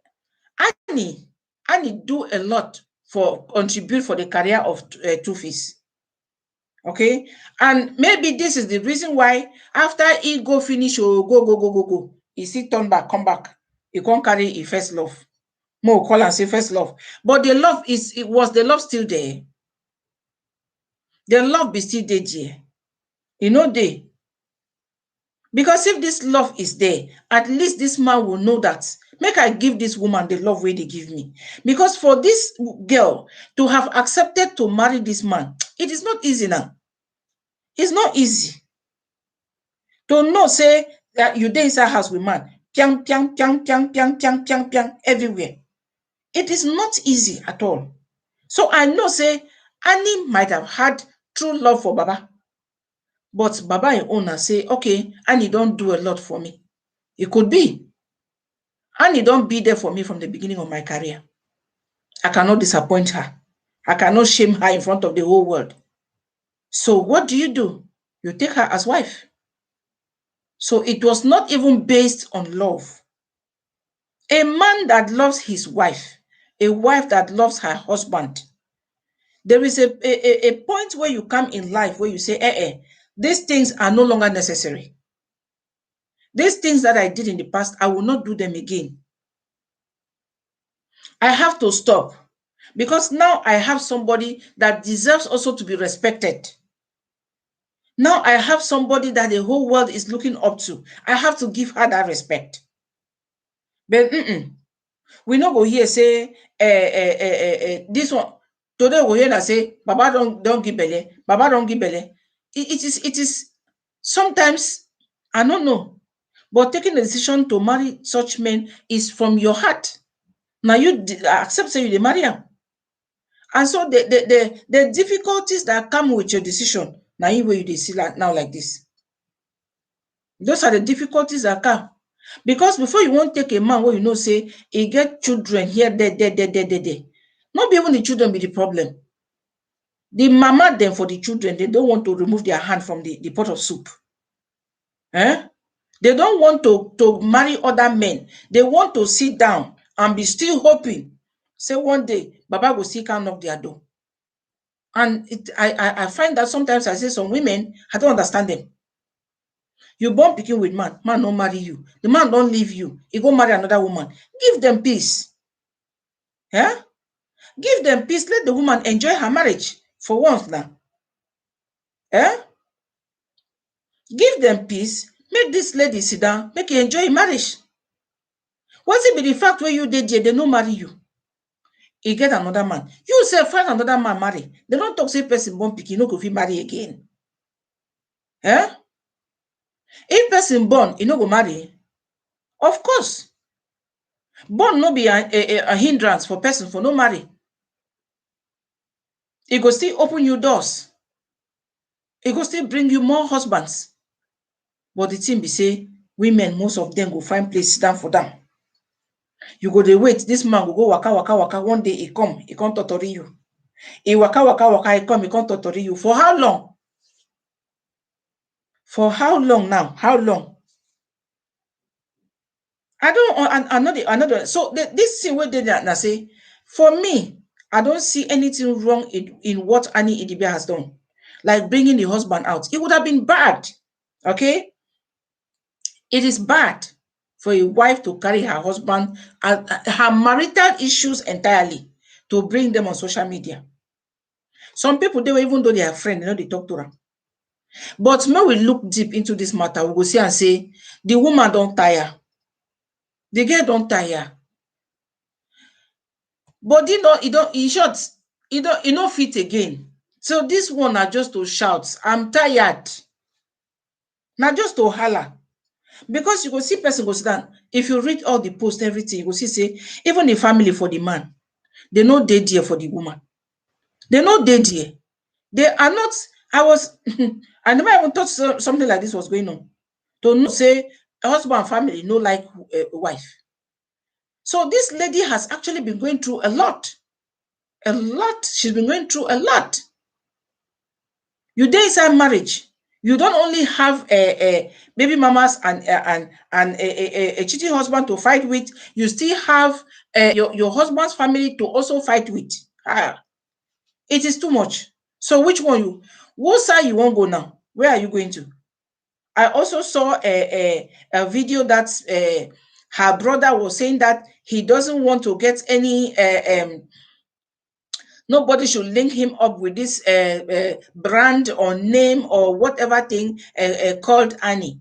Annie do a lot for contribute for the career of Two-Face. Okay, and maybe this is the reason why after he go finish or go, he still turn back, come back. He can't carry his first love. More call and say first love. But the love was the love still there? The love be still there. You know they. Because if this love is there, at least this man will know that make I give this woman the love way they give me. Because for this girl to have accepted to marry this man, it is not easy now. It's not easy. To know, say that you dey inside house with man, piang, piang, piang, piang, piang, piang, piang, piang, everywhere. It is not easy at all. So I know, say, Annie might have had true love for Baba. But Baba and owner say, okay, Annie don't do a lot for me. It could be. Annie don't be there for me from the beginning of my career. I cannot disappoint her. I cannot shame her in front of the whole world. So what do? You take her as wife. So it was not even based on love. A man that loves his wife, a wife that loves her husband, there is a point where you come in life where you say, these things are no longer necessary. These things that I did in the past, I will not do them again. I have to stop because now I have somebody that deserves also to be respected. Now I have somebody that the whole world is looking up to. I have to give her that respect. But we no go here say this one. Today we hear that say Baba don't give belle. Baba don't give belle. It is sometimes, I don't know, but taking the decision to marry such men is from your heart. Now you accept say you dey marry am. And so the difficulties that come with your decision, now you wey you dey see now like this. Those are the difficulties that come. Because before you won't take a man where you know say he get children here, there. Not be even the children be the problem. The mama them for the children, they don't want to remove their hand from the pot of soup. They don't want to marry other men. They want to sit down and be still hoping. Say one day, Baba will see can knock their door. And I find that sometimes I say some women, I don't understand them. You born pikin with man don't marry you. The man don't leave you. He go marry another woman. Give them peace. Give them peace. Let the woman enjoy her marriage for once now. Give them peace. Make this lady sit down. Make her enjoy her marriage. What's it be the fact where you did they no marry you? He get another man. You say find another man marry. They don't talk say person born pikin no go fit marry again. If person born, he no go marry. Of course. Born no be a hindrance for person for no marry. It go still open you doors. It go still bring you more husbands. But the thing be say, women, most of them go find place sit down for them. You go dey wait, this man go waka, waka, waka. One day he come totori you. He waka, waka, waka, he come totori you. For how long? For how long now? How long? I know. So this thing where they now say, for me, I don't see anything wrong in what Annie Idibia has done. Like bringing the husband out. It would have been bad. Okay? It is bad for a wife to carry her husband and her marital issues entirely to bring them on social media. Some people, even though they are friends, they talk to her. But when we look deep into this matter, we will see and say, the woman don't tire. The girl don't tire. But he don't fit again. So this one are just to shout, I'm tired. Now just to holler. Because you go see person go sit down. If you read all the posts, everything, you go see say, even the family for the man, They no dey there for the woman. They no dey there. They are not. I was. I never even thought something like this was going on. To know say husband and family no like wife. So this lady has actually been going through a lot. A lot. She's been going through a lot. You dey inside marriage. You don't only have baby mamas and a cheating husband to fight with. You still have your husband's family to also fight with. It is too much. So which one what side you won't go now? Where are you going to? I also saw a video that her brother was saying that he doesn't want to get any nobody should link him up with this brand or name or whatever thing called Annie.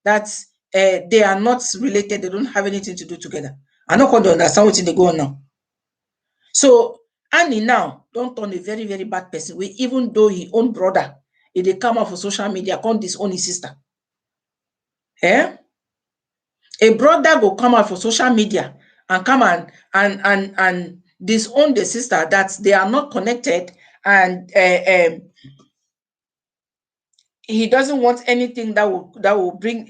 That they are not related. They don't have anything to do together. I'm not going to understand what they go on now. So Annie now don't turn a very, very bad person. Even though he own brother, if they come out for social media, can't disown his sister. Eh? A brother will come out for social media and come and disown the sister that they are not connected, and he doesn't want anything that will bring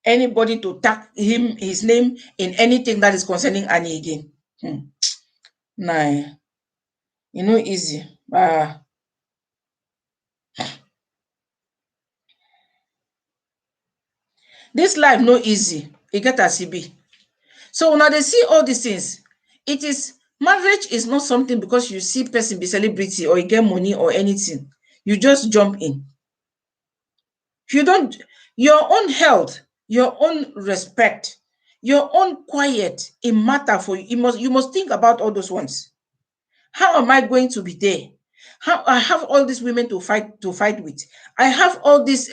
anybody to tag his name in anything that is concerning Annie again. Nah, easy. This life no easy. E get as e be. So now they see all these things. It is marriage is not something because you see person be celebrity or you get money or anything. You just jump in. If you don't, your own health, your own respect, your own quiet, it matter for you. You must think about all those ones. How am I going to be there? How I have all these women to fight with. I have all these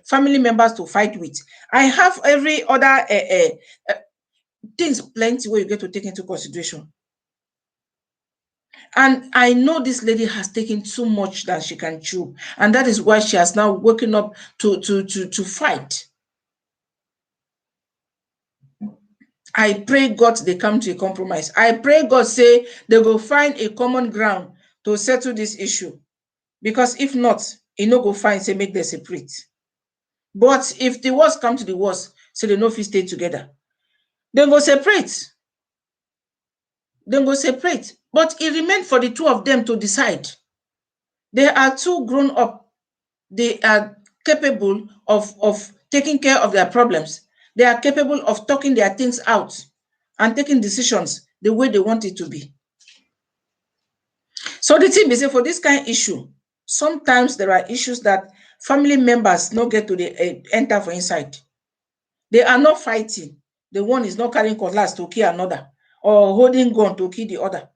family members to fight with. I have every other things plenty where you get to take into consideration. And I know this lady has taken too much that she can chew. And that is why she has now woken up to fight. I pray God they come to a compromise. I pray God say they go find a common ground to settle this issue. Because if not, no go find say make them separate. But if the worst come to the worst, so they no fit stay together, then go separate. Then go separate. But it remained for the two of them to decide. They are too grown up. They are capable of taking care of their problems. They are capable of talking their things out and taking decisions the way they want it to be. So the thing is, for this kind of issue, sometimes there are issues that family members no get to enter for inside. They are not fighting. The one is not carrying cutlass to kill another or holding gun to kill the other.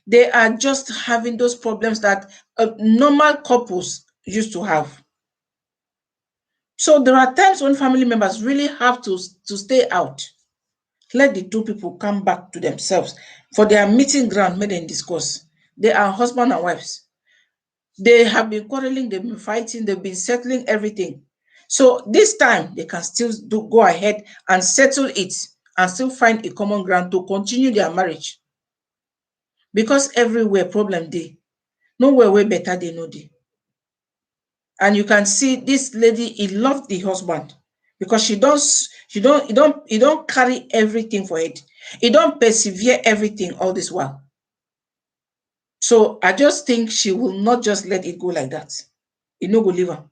They are just having those problems that normal couples used to have. So there are times when family members really have to stay out. Let the two people come back to themselves. For their meeting ground, make them discuss. They are husband and wives. They have been quarreling, they've been fighting, they've been settling everything. So this time, they can still go ahead and settle it and still find a common ground to continue their marriage. Because everywhere problem dey, nowhere way better they know dey. And you can see this lady, he loved the husband because he don't carry everything for it. He don't persevere everything all this while. So I just think she will not just let it go like that. He no go leave her.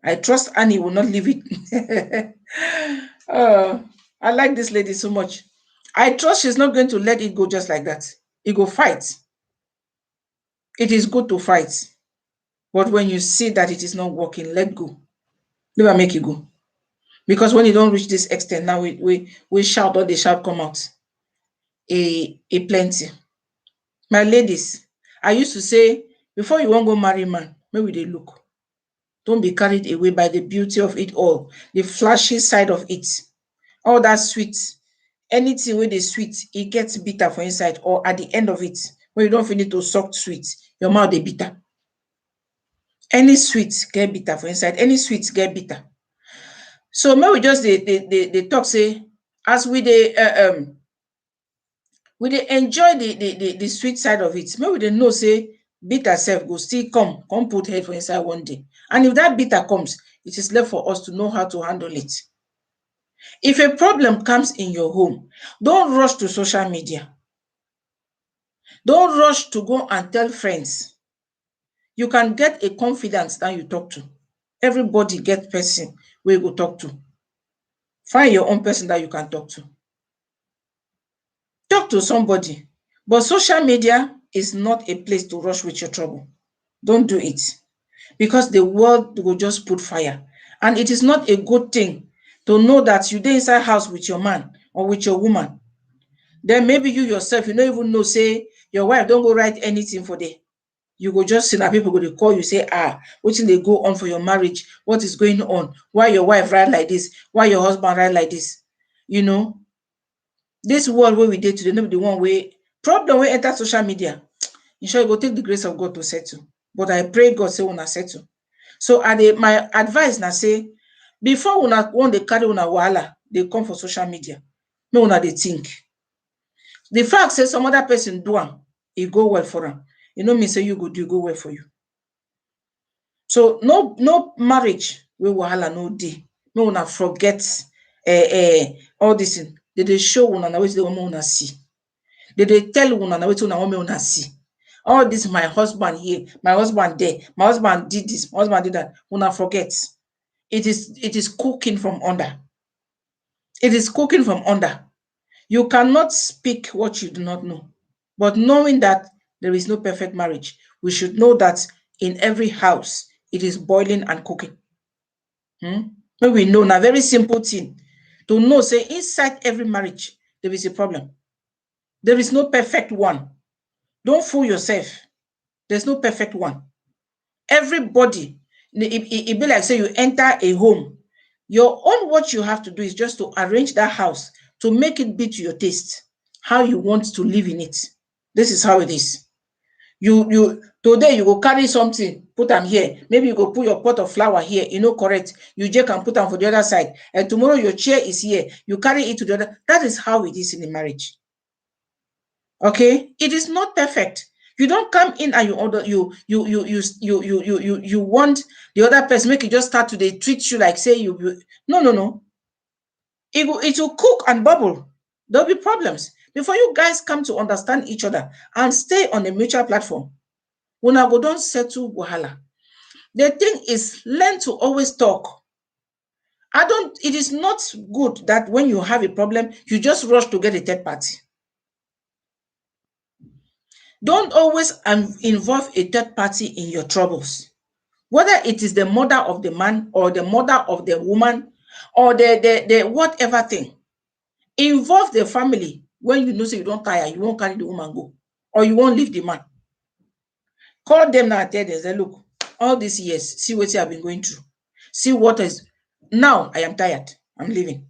I trust Annie will not leave it. I like this lady so much. I trust she's not going to let it go just like that. He go fight. It is good to fight. But when you see that it is not working, let go. Never make it go. Because when you don't reach this extent, now we shout, all the shout come out. A plenty. My ladies, I used to say, before you won't go marry man, maybe they look. Don't be carried away by the beauty of it all, the flashy side of it. All that sweet. Anything with the sweet, it gets bitter for inside, or at the end of it, when you don't finish to suck sweet, your mouth is bitter. Any sweet get bitter for inside, any sweet get bitter. So maybe we just they talk say, as we We dey enjoy the sweet side of it. Make we dey know say bitter sef go still come put head for inside one day. And if that bitter comes, it is left for us to know how to handle it. If a problem comes in your home, don't rush to social media. Don't rush to go and tell friends. You can get a confidence that you talk to. Everybody get person wey you go talk to. Find your own person that you can talk to. Talk to somebody. But social media is not a place to rush with your trouble. Don't do it. Because the world will just put fire. And it is not a good thing to know that you dey inside house with your man or with your woman. Then maybe you yourself, you don't even know, say, your wife don't go write anything for there. You go just see that people go to call you, say, wetin dey go on for your marriage? What is going on? Why your wife write like this? Why your husband write like this? You know, this world where we dey today, no be the one wey problem wey enter social media. In short, it go take the grace of God to settle. But I pray God say una settle. So my advice na say, before una want dey carry una wahala, dey come for social media, make una dey think. The fact say some other person do am, e go well for am, e no mean say you go do go well for you. So no marriage wey wahala no dey. Make una forget all this thing. They dey show una na wetin they want make una see. They dey tell una na wetin una want make una see. All this, my husband here, my husband there, my husband did this, my husband did that. Una forget. It is cooking from under. It is cooking from under. You cannot speak what you do not know. But knowing that there is no perfect marriage, we should know that in every house, it is boiling and cooking. When we know, na very simple thing to know, say, inside every marriage, there is a problem. There is no perfect one. Don't fool yourself. There's no perfect one. Everybody, it be like, say, you enter a home. Your own, what you have to do is just to arrange that house to make it be to your taste, how you want to live in it. This is how it is. You today you go carry something, put them here. Maybe you go put your pot of flour here, correct. You just can put them for the other side. And tomorrow your chair is here. You carry it to the other. That is how it is in the marriage. Okay? It is not perfect. You don't come in and you order you want the other person, make it just start to they treat you like, say, you no. It will cook and bubble. There'll be problems. Before you guys come to understand each other and stay on a mutual platform, una go don settle wahala. The thing is, learn to always talk. It is not good that when you have a problem, you just rush to get a third party. Don't always involve a third party in your troubles. Whether it is the mother of the man or the mother of the woman or the whatever thing. Involve the family when you know, say, you don't tire, you won't carry the woman go, or you won't leave the man. Call them now and tell them, say, look, all these years, see what I've been going through. See what is, now I am tired, I'm leaving.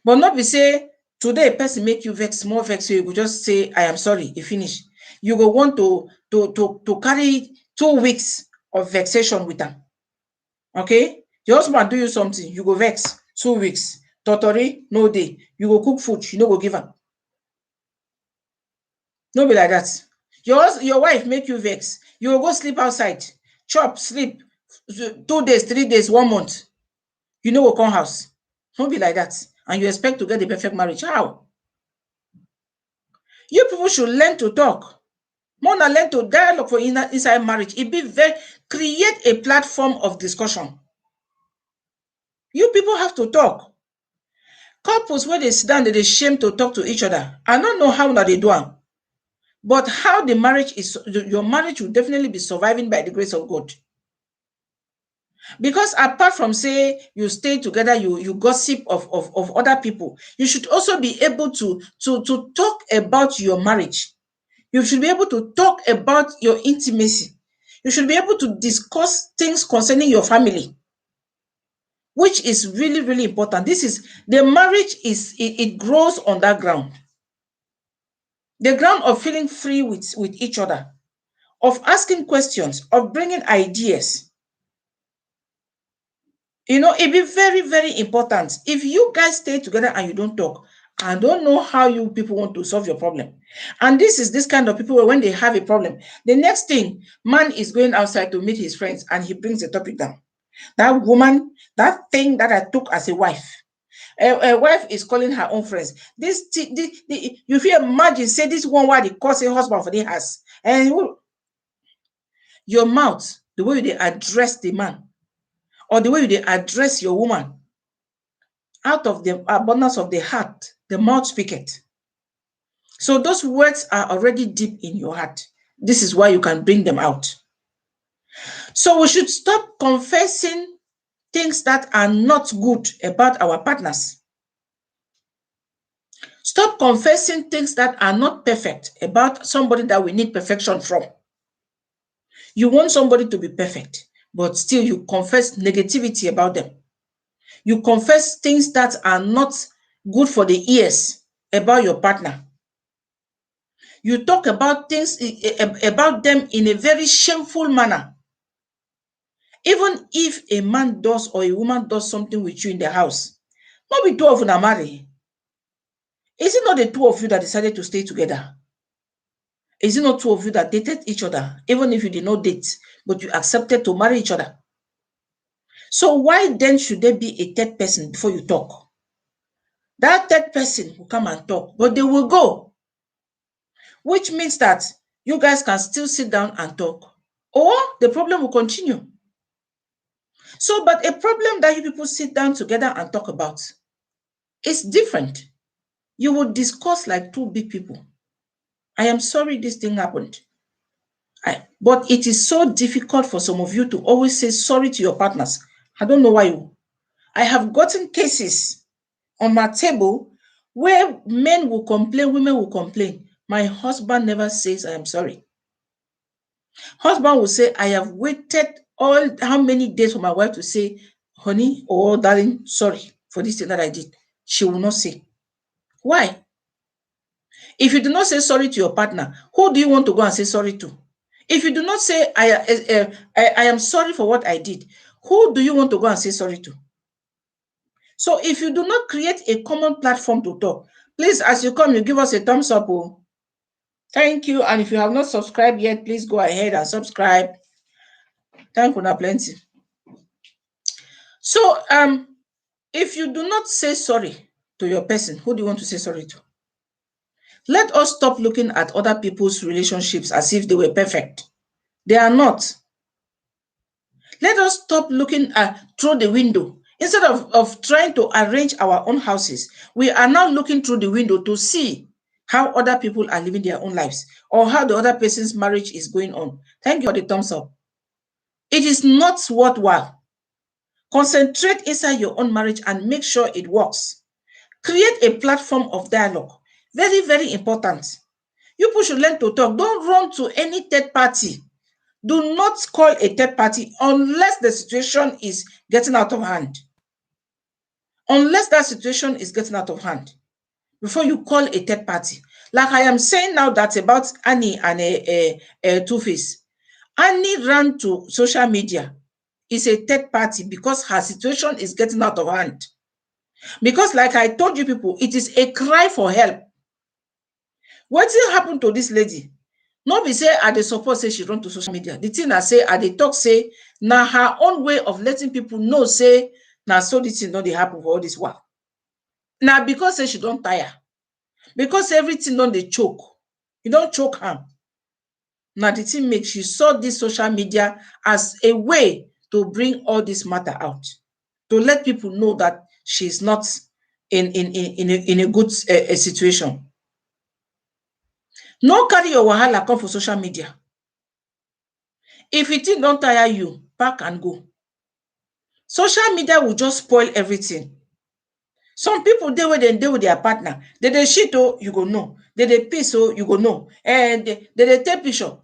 But not be say, today a person make you vex, more vex, so you go just say, I am sorry, you finish. You go want to carry 2 weeks of vexation with them. Okay? Your husband do you something, you go vex, 2 weeks. Totori, no day. You go cook food, you no go give am. No be like that. Your wife make you vex. You will go sleep outside, chop, sleep 2 days, 3 days, 1 month. You no go come house. No be like that. And you expect to get the perfect marriage. How? You people should learn to talk. More than learn to dialogue for inside marriage. Create a platform of discussion. You people have to talk. Couples where they sit down, they shame to talk to each other. I don't know how they do it. But how the marriage is, your marriage will definitely be surviving by the grace of God. Because apart from, say, you stay together, you gossip of other people, you should also be able to talk about your marriage. You should be able to talk about your intimacy. You should be able to discuss things concerning your family, which is really, really important. The marriage it grows on that ground. The ground of feeling free with each other, of asking questions, of bringing ideas. It be very, very important. If you guys stay together and you don't talk, I don't know how you people want to solve your problem. And this is this kind of people where when they have a problem, the next thing, man is going outside to meet his friends and he brings the topic down. That woman, that thing that I took as a wife. A wife is calling her own friends. You feel imagine say this one why they call a husband for the house. And your mouth, the way they address the man, or the way they address your woman, out of the abundance of the heart, the mouth speaketh. So those words are already deep in your heart. This is why you can bring them out. So we should stop confessing things that are not good about our partners. Stop confessing things that are not perfect about somebody that we need perfection from. You want somebody to be perfect, but still you confess negativity about them. You confess things that are not good for the ears about your partner. You talk about things about them in a very shameful manner. Even if a man does or a woman does something with you in the house, not be two of you are married. Is it not the two of you that decided to stay together? Is it not two of you that dated each other, even if you did not date, but you accepted to marry each other? So why then should there be a third person before you talk? That third person will come and talk, but they will go, which means that you guys can still sit down and talk, or the problem will continue. So, but a problem that you people sit down together and talk about is different. You will discuss like two big people. I am sorry this thing happened. But it is so difficult for some of you to always say sorry to your partners. I don't know why. I have gotten cases on my table where men will complain, women will complain. My husband never says I am sorry. Husband will say, I have waited how many days for my wife to say, honey or darling, sorry for this thing that I did. She will not say. Why? If you do not say sorry to your partner, who do you want to go and say sorry to? If you do not say, I am sorry for what I did, who do you want to go and say sorry to? So if you do not create a common platform to talk, please, as you come, you give us a thumbs up. Oh. Thank you. And if you have not subscribed yet, please go ahead and subscribe. Thank you, plenty. So if you do not say sorry to your person, who do you want to say sorry to? Let us stop looking at other people's relationships as if they were perfect. They are not. Let us stop looking through the window. Instead of trying to arrange our own houses, we are now looking through the window to see how other people are living their own lives or how the other person's marriage is going on. Thank you for the thumbs up. It is not worthwhile. Concentrate inside your own marriage and make sure it works. Create a platform of dialogue. Very, very important. You people should learn to talk. Don't run to any third party. Do not call a third party unless the situation is getting out of hand. Unless that situation is getting out of hand, before you call a third party. Like I am saying now that about Annie and Two-Face. Annie ran to social media. Is a third party because her situation is getting out of hand. Because like I told you people, it is a cry for help. What did happen to this lady? No be say I dey support say she run to social media. The thing I say, I dey talk say, na her own way of letting people know say, na so this thing don dey happen for all this while. Na because say she don tire. Because everything don dey choke. E don choke her. Na the thing make she saw this social media as a way to bring all this matter out. To let people know that she's not in a good situation. No carry your wahala come for social media. If it don't tire you, pack and go. Social media will just spoil everything. Some people dey where they dey with their partner. They shit, oh, you go know. They piss, oh, you go know. And they take picture.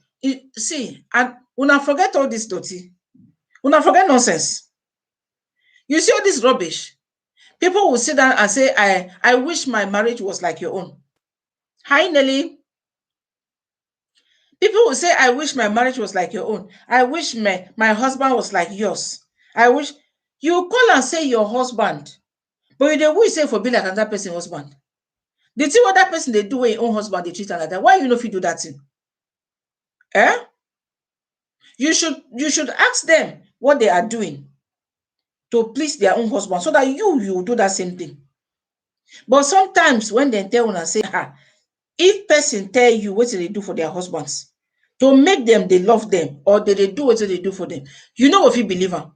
See, and una forget all this dirty. Una forget nonsense. You see all this rubbish. People will sit down and say, I wish my marriage was like your own. Hi, Nelly. People will say, I wish my marriage was like your own. I wish my husband was like yours. I wish you call and say your husband, but you dey wish say for be like another person's husband. The thing what that person they do with your own husband, they treat her like that. Why you know if you do that thing? Eh? You should ask them what they are doing to please their own husband so that you do that same thing. But sometimes when they tell una say, if person tell you what they do for their husbands to make them they love them or they do what they do for them, you know if you believe them.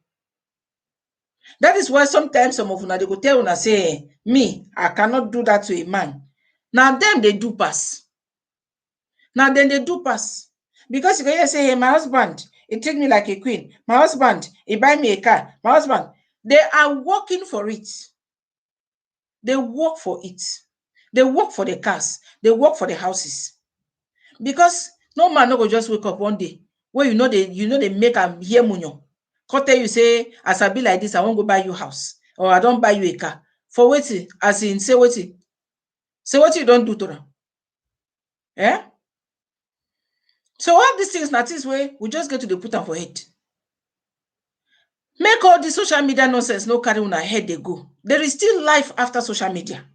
That is why sometimes some of una they go tell una say, me, I cannot do that to a man. Now them they do pass. Now then they do pass. Because you can hear say, hey, my husband, he treat me like a queen. My husband, he buy me a car. My husband, they are working for it. They work for it. They work for the cars. They work for the houses. Because no man no go just wake up one day where they make am hear munyo. Come tell you say, as I be like this, I won't go buy you house or I don't buy you a car. For wetin? As in say wetin? Say what you don't do to them. Eh? So all these things, na things wey we just get to dey put am for head. Make all the social media nonsense no carry una head dey go. There is still life after social media.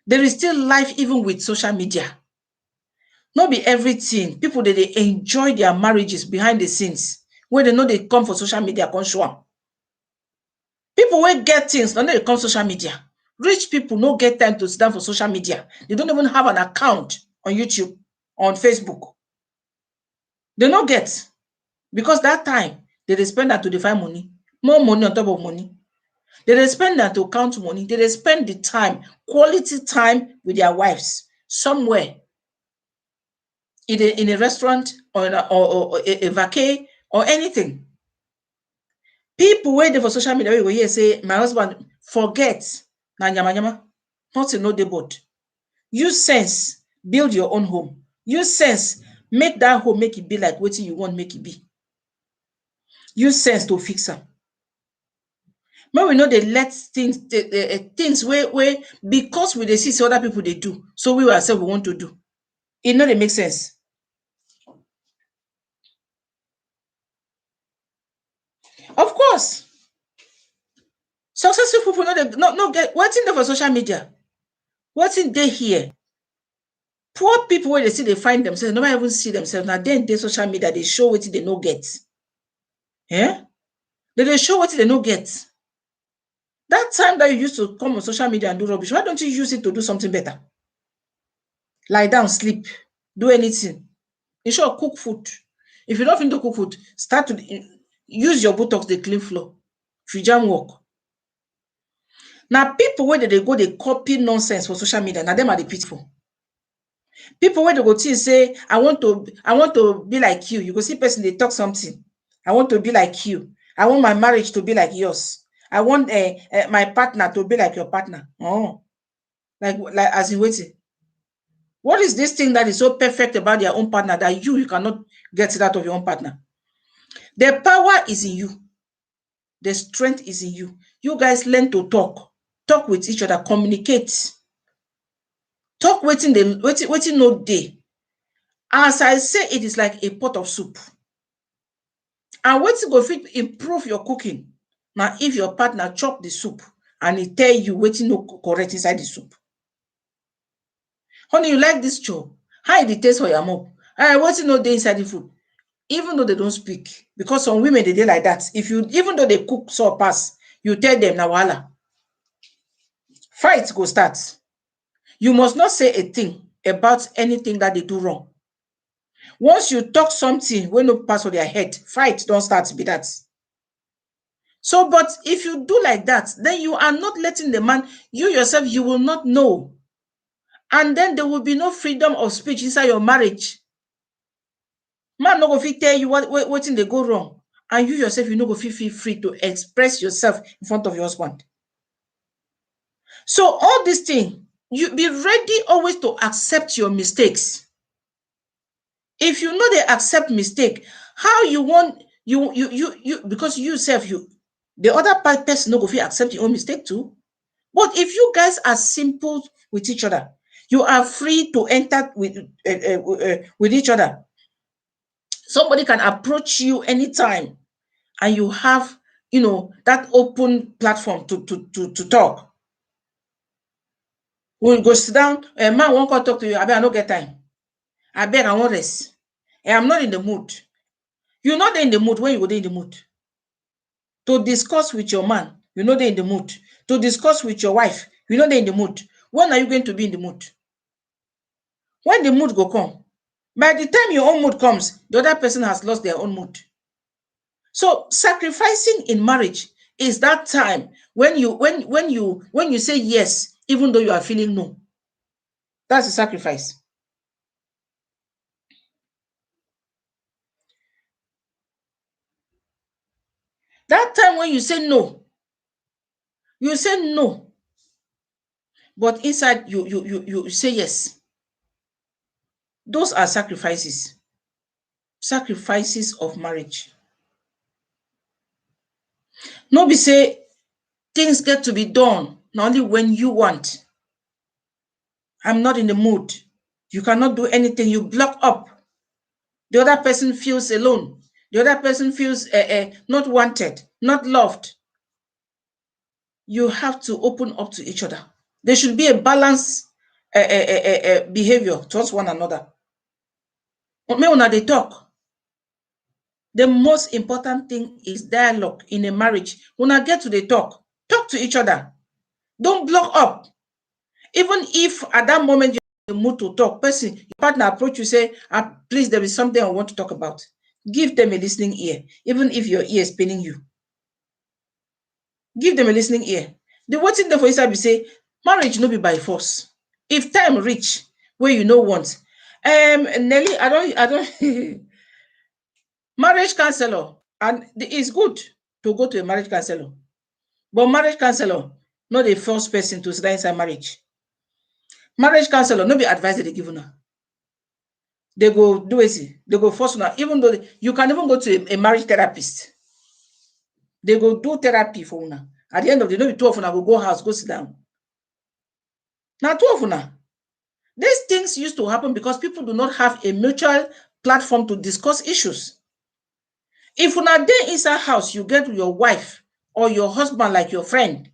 There is still life even with social media. No be everything. People they enjoy their marriages behind the scenes where they know they come for social media, come show am. People wey get things, no they come social media. Rich people no get time to sit down for social media. They don't even have an account on YouTube, on Facebook. They no get. Because that time, they spend that to define money. More money on top of money. They spend that to count money. They spend the time, quality time with their wives somewhere in a restaurant or a vacay or anything. People waiting for social media will hear say, my husband forget na nyama nyama, nothing no dey board. Use sense, build your own home. Use sense, make that home make it be like what you want make it be. Use sense to fix am. When we know they let things where because we dey see other people they do, so we ourselves we want to do. It no dey make sense. Of course, successful people no get wetin dey for social media. Wetin dey here? Poor people wey they see they find themselves, never even see themselves. Now then they social media, they show wetin they no get. Yeah? They show wetin they no get. That time that you used to come on social media and do rubbish, why don't you use it to do something better? Lie down, sleep, do anything. In short, cook food. If you don't think to cook food, start to use your buttocks to clean floor. If you jam work. Now, people where they go, they copy nonsense for social media. Now, them are the people. People where they go to say, I want to be like you. You go see person, they talk something. I want to be like you. I want my marriage to be like yours. I want my partner to be like your partner. Oh, like as in waiting. What is this thing that is so perfect about their own partner that you cannot get it out of your own partner? The power is in you. The strength is in you. You guys learn to talk. Talk with each other. Communicate. Talk waiting no day. As I say, it is like a pot of soup. And waiting go fit improve your cooking. Now, if your partner chop the soup and he tell you waiting no correct inside the soup. Honey, you like this chop? How it taste for your mouth? Waiting no day inside the food. Even though they don't speak, because some women they dey like that. Even though they cook so pass, you tell them na wahala. Fight go start. You must not say a thing about anything that they do wrong. Once you talk something when no pass for their head, fight don't start to be that. So, but if you do like that, then you are not letting the man, you yourself, you will not know. And then there will be no freedom of speech inside your marriage. Man no go fit tell you what they go wrong. And you yourself, you no go feel free to express yourself in front of your husband. So all these things, you be ready always to accept your mistakes. If you know they accept mistake, how you want you because you self the other person no go fit accept your own mistake too. But if you guys are simple with each other, you are free to enter with each other. Somebody can approach you anytime, and you have that open platform to talk. We go sit down, a man won't come talk to you. I beg, I no get time. I beg, I want rest. I'm not in the mood. You're not in the mood when you go there in the mood. To discuss with your man, you're not there in the mood. To discuss with your wife, you're not there in the mood. When are you going to be in the mood? When the mood go come, by the time your own mood comes, the other person has lost their own mood. So sacrificing in marriage is that time when you say yes, even though you are feeling no. That's a sacrifice. That time when you say no, but inside you say yes. Those are sacrifices. Sacrifices of marriage. No be say things get to be done not only when you want. I'm not in the mood. You cannot do anything. You block up. The other person feels alone. The other person feels not wanted, not loved. You have to open up to each other. There should be a balanced behavior towards one another. But me una dey talk. The most important thing is dialogue in a marriage. Una get to the talk. Talk to each other. Don't block up. Even if at that moment you're in the mood to talk, your partner approach you, say, please, there is something I want to talk about. Give them a listening ear, even if your ear is paining you. Give them a listening ear. The one thing for inside be say, marriage no be by force. If time reach where you no want, Nelly, I don't marriage counselor, and it's good to go to a marriage counselor, but marriage counselor not the first person to sit inside marriage. Marriage counselor no be advice they give una. They go do it. They go force una. Even though you can even go to a marriage therapist. They go do therapy for una. At the end of the day, no be two of una go house, go sit down. Now two of una. These things used to happen because people do not have a mutual platform to discuss issues. If una dey inside house, you get your wife or your husband like your friend.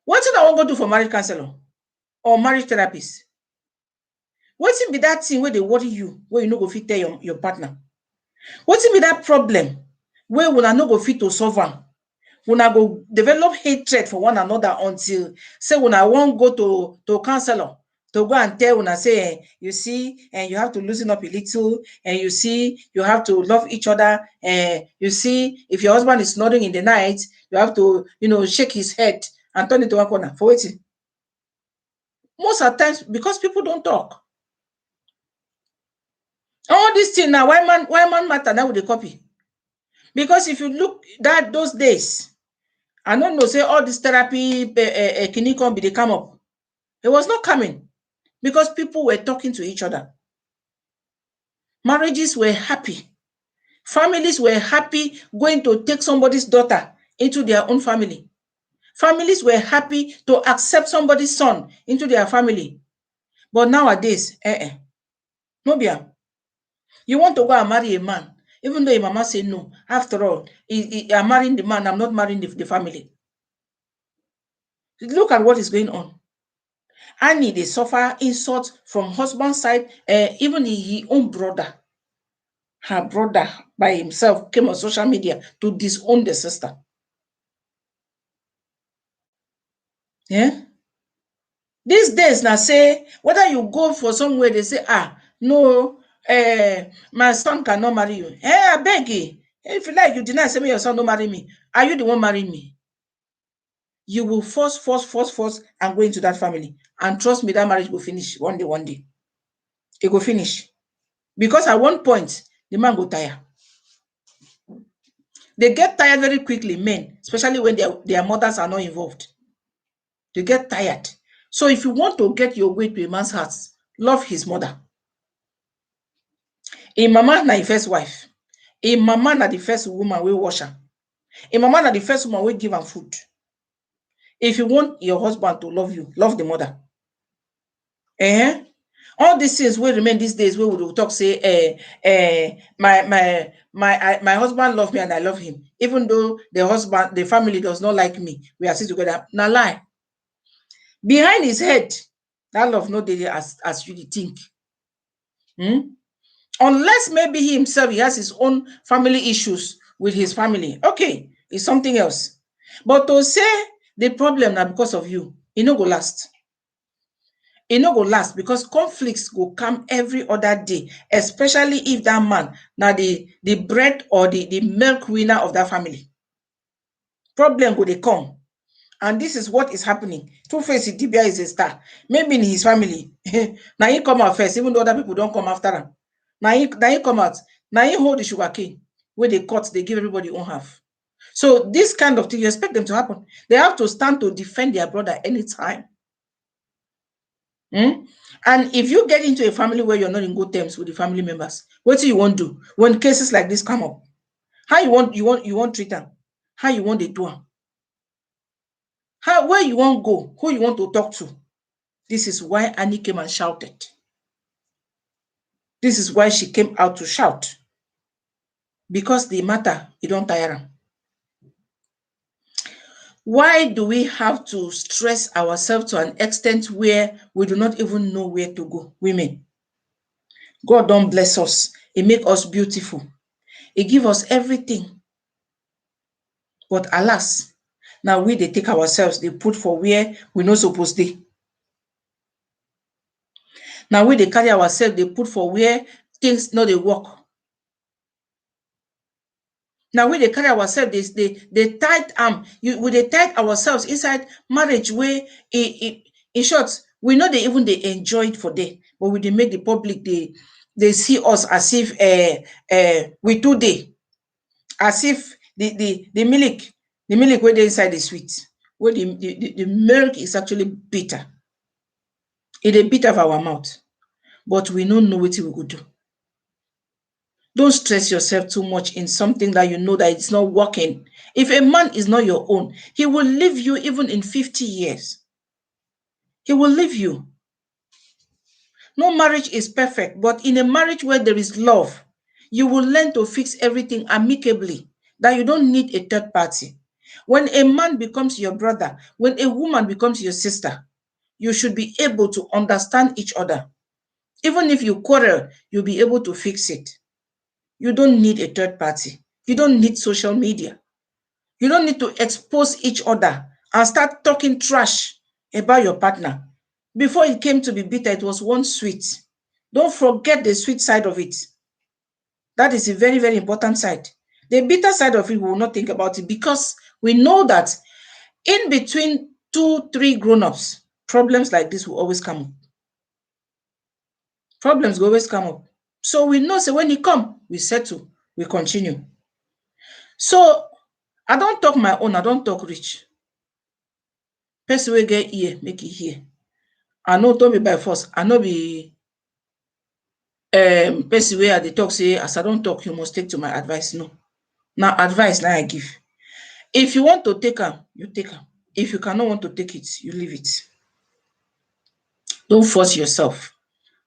What thing I want go do for marriage counselor or marriage therapist? Wetin be that thing where they worry you, where you no go fit tell your partner? Wetin be that problem where una no go fit to solve am? Una go develop hatred for one another until say una wan go to counselor to go and tell una say, you see, and you have to loosen up a little, and you see, you have to love each other, and you see, if your husband is snoring in the night, you have to, shake his head and turn it to one corner. For wetin? Most of the times, because people don't talk. All these things now, why man matter now with the copy? Because if you look those days, I don't know, say all this therapy clinic be they come up. It was not coming because people were talking to each other. Marriages were happy. Families were happy going to take somebody's daughter into their own family. Families were happy to accept somebody's son into their family. But nowadays, no be am. You want to go and marry a man, even though your mama say no. After all, I'm marrying the man, I'm not marrying the family. Look at what is going on. Annie, they suffer insult from husband's side, even his own brother. Her brother by himself came on social media to disown the sister. Yeah. These days now say, whether you go for somewhere, they say, no, my son cannot marry you. I beg you. If you like, you deny, say, your son don't marry me. Are you the one marrying me? You will force, and go into that family. And trust me, that marriage will finish one day. It will finish. Because at one point, the man go tire. They get tired very quickly, men, especially when their mothers are not involved. They get tired. So if you want to get your way to a man's heart, love his mother. A mama na the first wife. A mama na the first woman will wash her. A mama na the first woman will give her food. If you want your husband to love you, love the mother. All these things will remain these days where we will talk, say, my husband loves me and I love him. Even though the family does not like me, we are still together. Now lie. Behind his head, That love no dey as you dey think. Unless maybe he himself, he has his own family issues with his family. Okay, it's something else. But to say the problem na because of you, e no go last. E no go last because conflicts go come every other day, especially if that man na the bread or the milk winner of that family. Problem go dey come. And this is what is happening. Two-Face Idibia is a star. Maybe in his family, now he come out first, even though other people don't come after him. Now he come out. Now he hold the sugar cane where they cut, they give everybody own half. So this kind of thing, you expect them to happen. They have to stand to defend their brother anytime. And if you get into a family where you're not in good terms with the family members, what do you want to do when cases like this come up? How you want treat them? How you want to do them? Where you want go? Who you want to talk to? This is why Annie came and shouted. This is why she came out to shout. Because the matter, you don't tire them. Why do we have to stress ourselves to an extent where we do not even know where to go? Women. God don't bless us. He make us beautiful. He give us everything. But alas, now we they take ourselves, they put for where we not supposed to. Now we they carry ourselves, they put for where things not they work. Now we they carry ourselves, they tight we they tight ourselves inside marriage where in short, we know they even they enjoy it for day, but we they make the public they see us as if we do they, as if the milk where they inside the sweet, where the milk is actually bitter. It a bit of our mouth, but we don't know what we could do. Don't stress yourself too much in something that you know that it's not working. If a man is not your own, he will leave you even in 50 years. He will leave you. No marriage is perfect, but in a marriage where there is love, you will learn to fix everything amicably, that you don't need a third party. When a man becomes your brother, when a woman becomes your sister, you should be able to understand each other. Even if you quarrel, you'll be able to fix it. You don't need a third party. You don't need social media. You don't need to expose each other and start talking trash about your partner. Before it came to be bitter, it was one sweet. Don't forget the sweet side of it. That is a very, very important side. The bitter side of it, we will not think about it because we know that in between 2-3 grown-ups, problems like this will always come up. Problems will always come up. So we know, so when it come, we settle, we continue. So I don't talk my own, I don't talk rich. Person wey get ear, make e hear. I know don't be by force. I know be person wey I dey talk say as I don't talk, you must take to my advice. No. Now advice now I give. If you want to take am, you take am. If you cannot want to take it, you leave it. Don't force yourself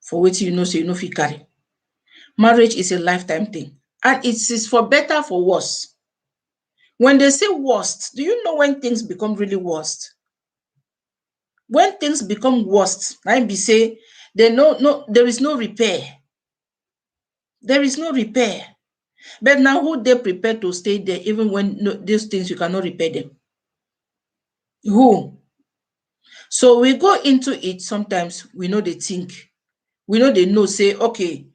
for wetin you know say you no fit carry. Marriage is a lifetime thing, and it is for better, for worse. When they say worst, do you know when things become really worst? When things become worst, na im be say there is no repair. There is no repair. But now who they prepare to stay there even when these things you cannot repair them? Who? So we go into it sometimes, we know they think. We know they know, say, okay,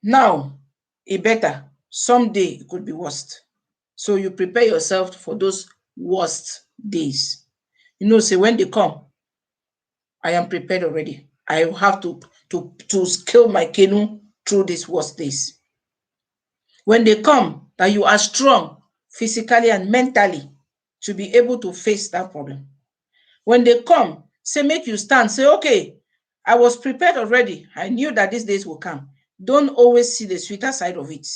now it better. Someday it could be worst. So you prepare yourself for those worst days. You know, say when they come, I am prepared already. I have to scale my canoe through these worst days. When they come, that you are strong physically and mentally to be able to face that problem. When they come, say make you stand, say, okay, I was prepared already. I knew that these days will come. Don't always see the sweeter side of it.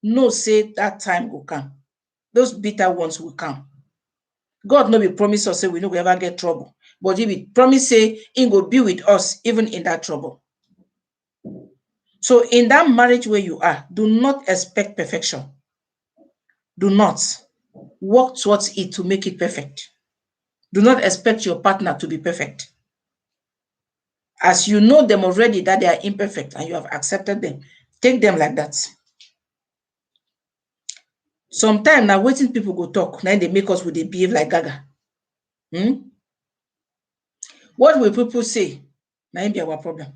No, say that time will come. Those bitter ones will come. God no be promise us say we no go ever get trouble, but he will promise say he go be with us even in that trouble. So in that marriage where you are, do not expect perfection. Do not work towards it to make it perfect. Do not expect your partner to be perfect. As you know them already that they are imperfect and you have accepted them, take them like that. Sometimes now waiting people go talk, now they make us with they behave like gaga. What will people say? Now be our problem.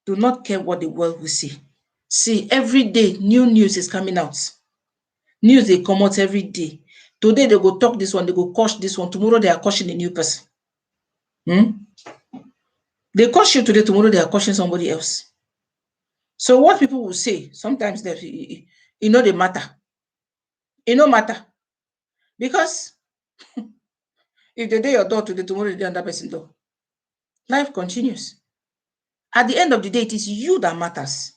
Do not care what the world will say. See, every day new news is coming out. News they come out every day. Today they go talk this one, they go crush this one. Tomorrow they are crushing a new person. They crush you today, tomorrow they are crushing somebody else. So what people will say, sometimes they they matter. It no matter. Because if they do your door today, tomorrow they do another person door. Life continues. At the end of the day, it is you that matters.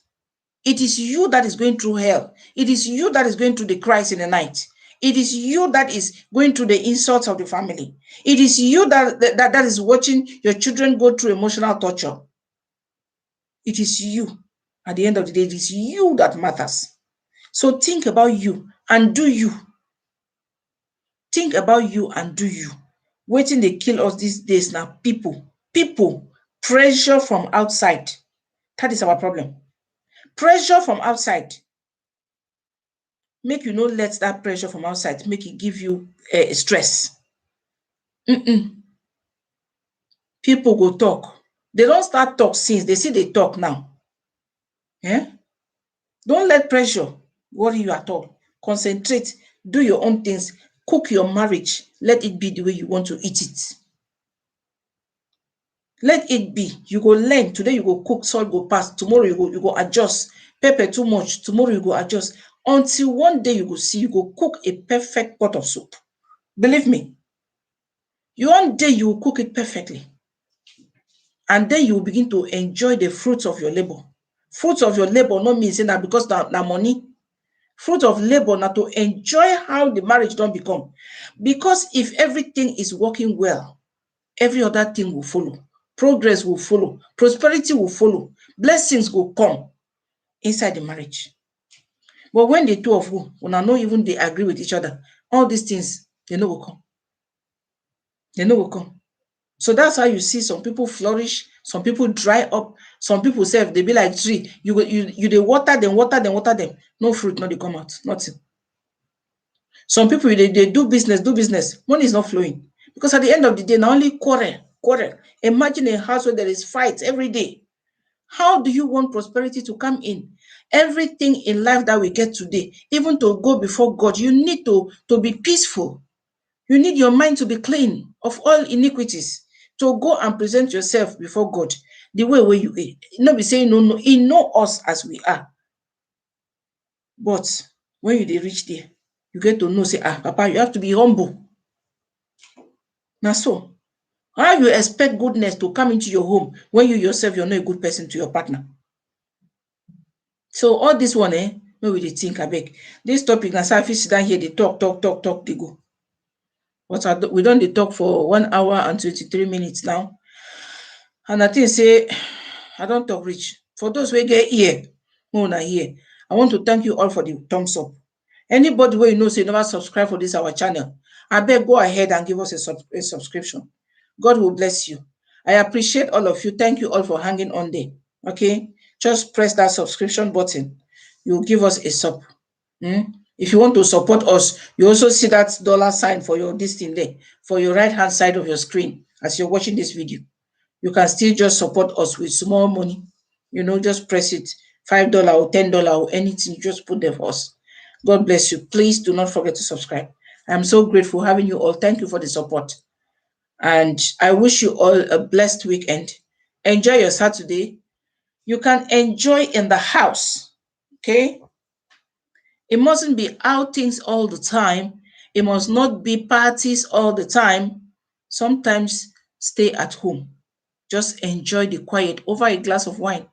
It is you that is going through hell. It is you that is going through the cries in the night. It is you that is going through the insults of the family. It is you that is watching your children go through emotional torture. It is you. At the end of the day, it is you that matters. So think about you and do you. Think about you and do you. Waiting they kill us these days now. People, pressure from outside. That is our problem. Pressure from outside. Make you not let that pressure from outside make it give you stress. People go talk. They don't start talk since they see they talk now. Don't let pressure worry you at all. Concentrate, do your own things, cook your marriage, let it be the way you want to eat it. Let it be. You go learn. Today you go cook, salt go pass. Tomorrow you go adjust. Pepper too much. Tomorrow you go adjust. Until one day you go see, you go cook a perfect pot of soup. Believe me. One day you will cook it perfectly. And then you will begin to enjoy the fruits of your labor. Fruits of your labor not mean saying that because na money. Fruit of labor now to enjoy how the marriage don't become. Because if everything is working well, every other thing will follow. Progress will follow. Prosperity will follow. Blessings will come inside the marriage. But when the two of you, when I know even they agree with each other, all these things, they know will come. They know will come. So that's how you see some people flourish, some people dry up, some people say they be like tree. You they water them. No fruit, no they come out. Nothing. Some people they do business. Money is not flowing. Because at the end of the day, not only quarrel. Imagine a house where there is fight every day. How do you want prosperity to come in? Everything in life that we get today, even to go before God, you need to be peaceful. You need your mind to be clean of all iniquities, to go and present yourself before God the way where you are. Not be saying no, He know us as we are. But when you reach there, you get to know, say, Papa, you have to be humble. Now so, how you expect goodness to come into your home when you yourself, you're not a good person to your partner? So all this one, no, we think, abeg. This topic, na say I fit sit down here, they talk, they go. But we don't talk for 1 hour and 23 minutes now. And I think say, I don't talk rich. For those who get here, who are here, I want to thank you all for the thumbs up. Anybody who you know say never subscribe for this our channel, I beg go ahead and give us a subscription. God will bless you. I appreciate all of you. Thank you all for hanging on there. Okay, just press that subscription button. You give us a sub. If you want to support us, you also see that dollar sign for your this thing there, for your right hand side of your screen as you're watching this video. You can still just support us with small money. Just press it, $5 or $10 or anything, just put there for us. God bless you. Please do not forget to subscribe. I'm so grateful having you all. Thank you for the support. And I wish you all a blessed weekend. Enjoy your Saturday. You can enjoy in the house. Okay? It mustn't be outings all the time. It must not be parties all the time. Sometimes stay at home. Just enjoy the quiet over a glass of wine.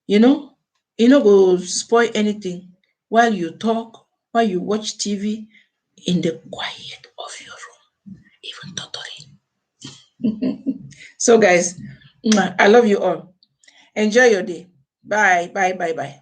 Go spoil anything while you talk, while you watch TV in the quiet of your room, even totally. So guys, I love you all. Enjoy your day. Bye, bye, bye, bye.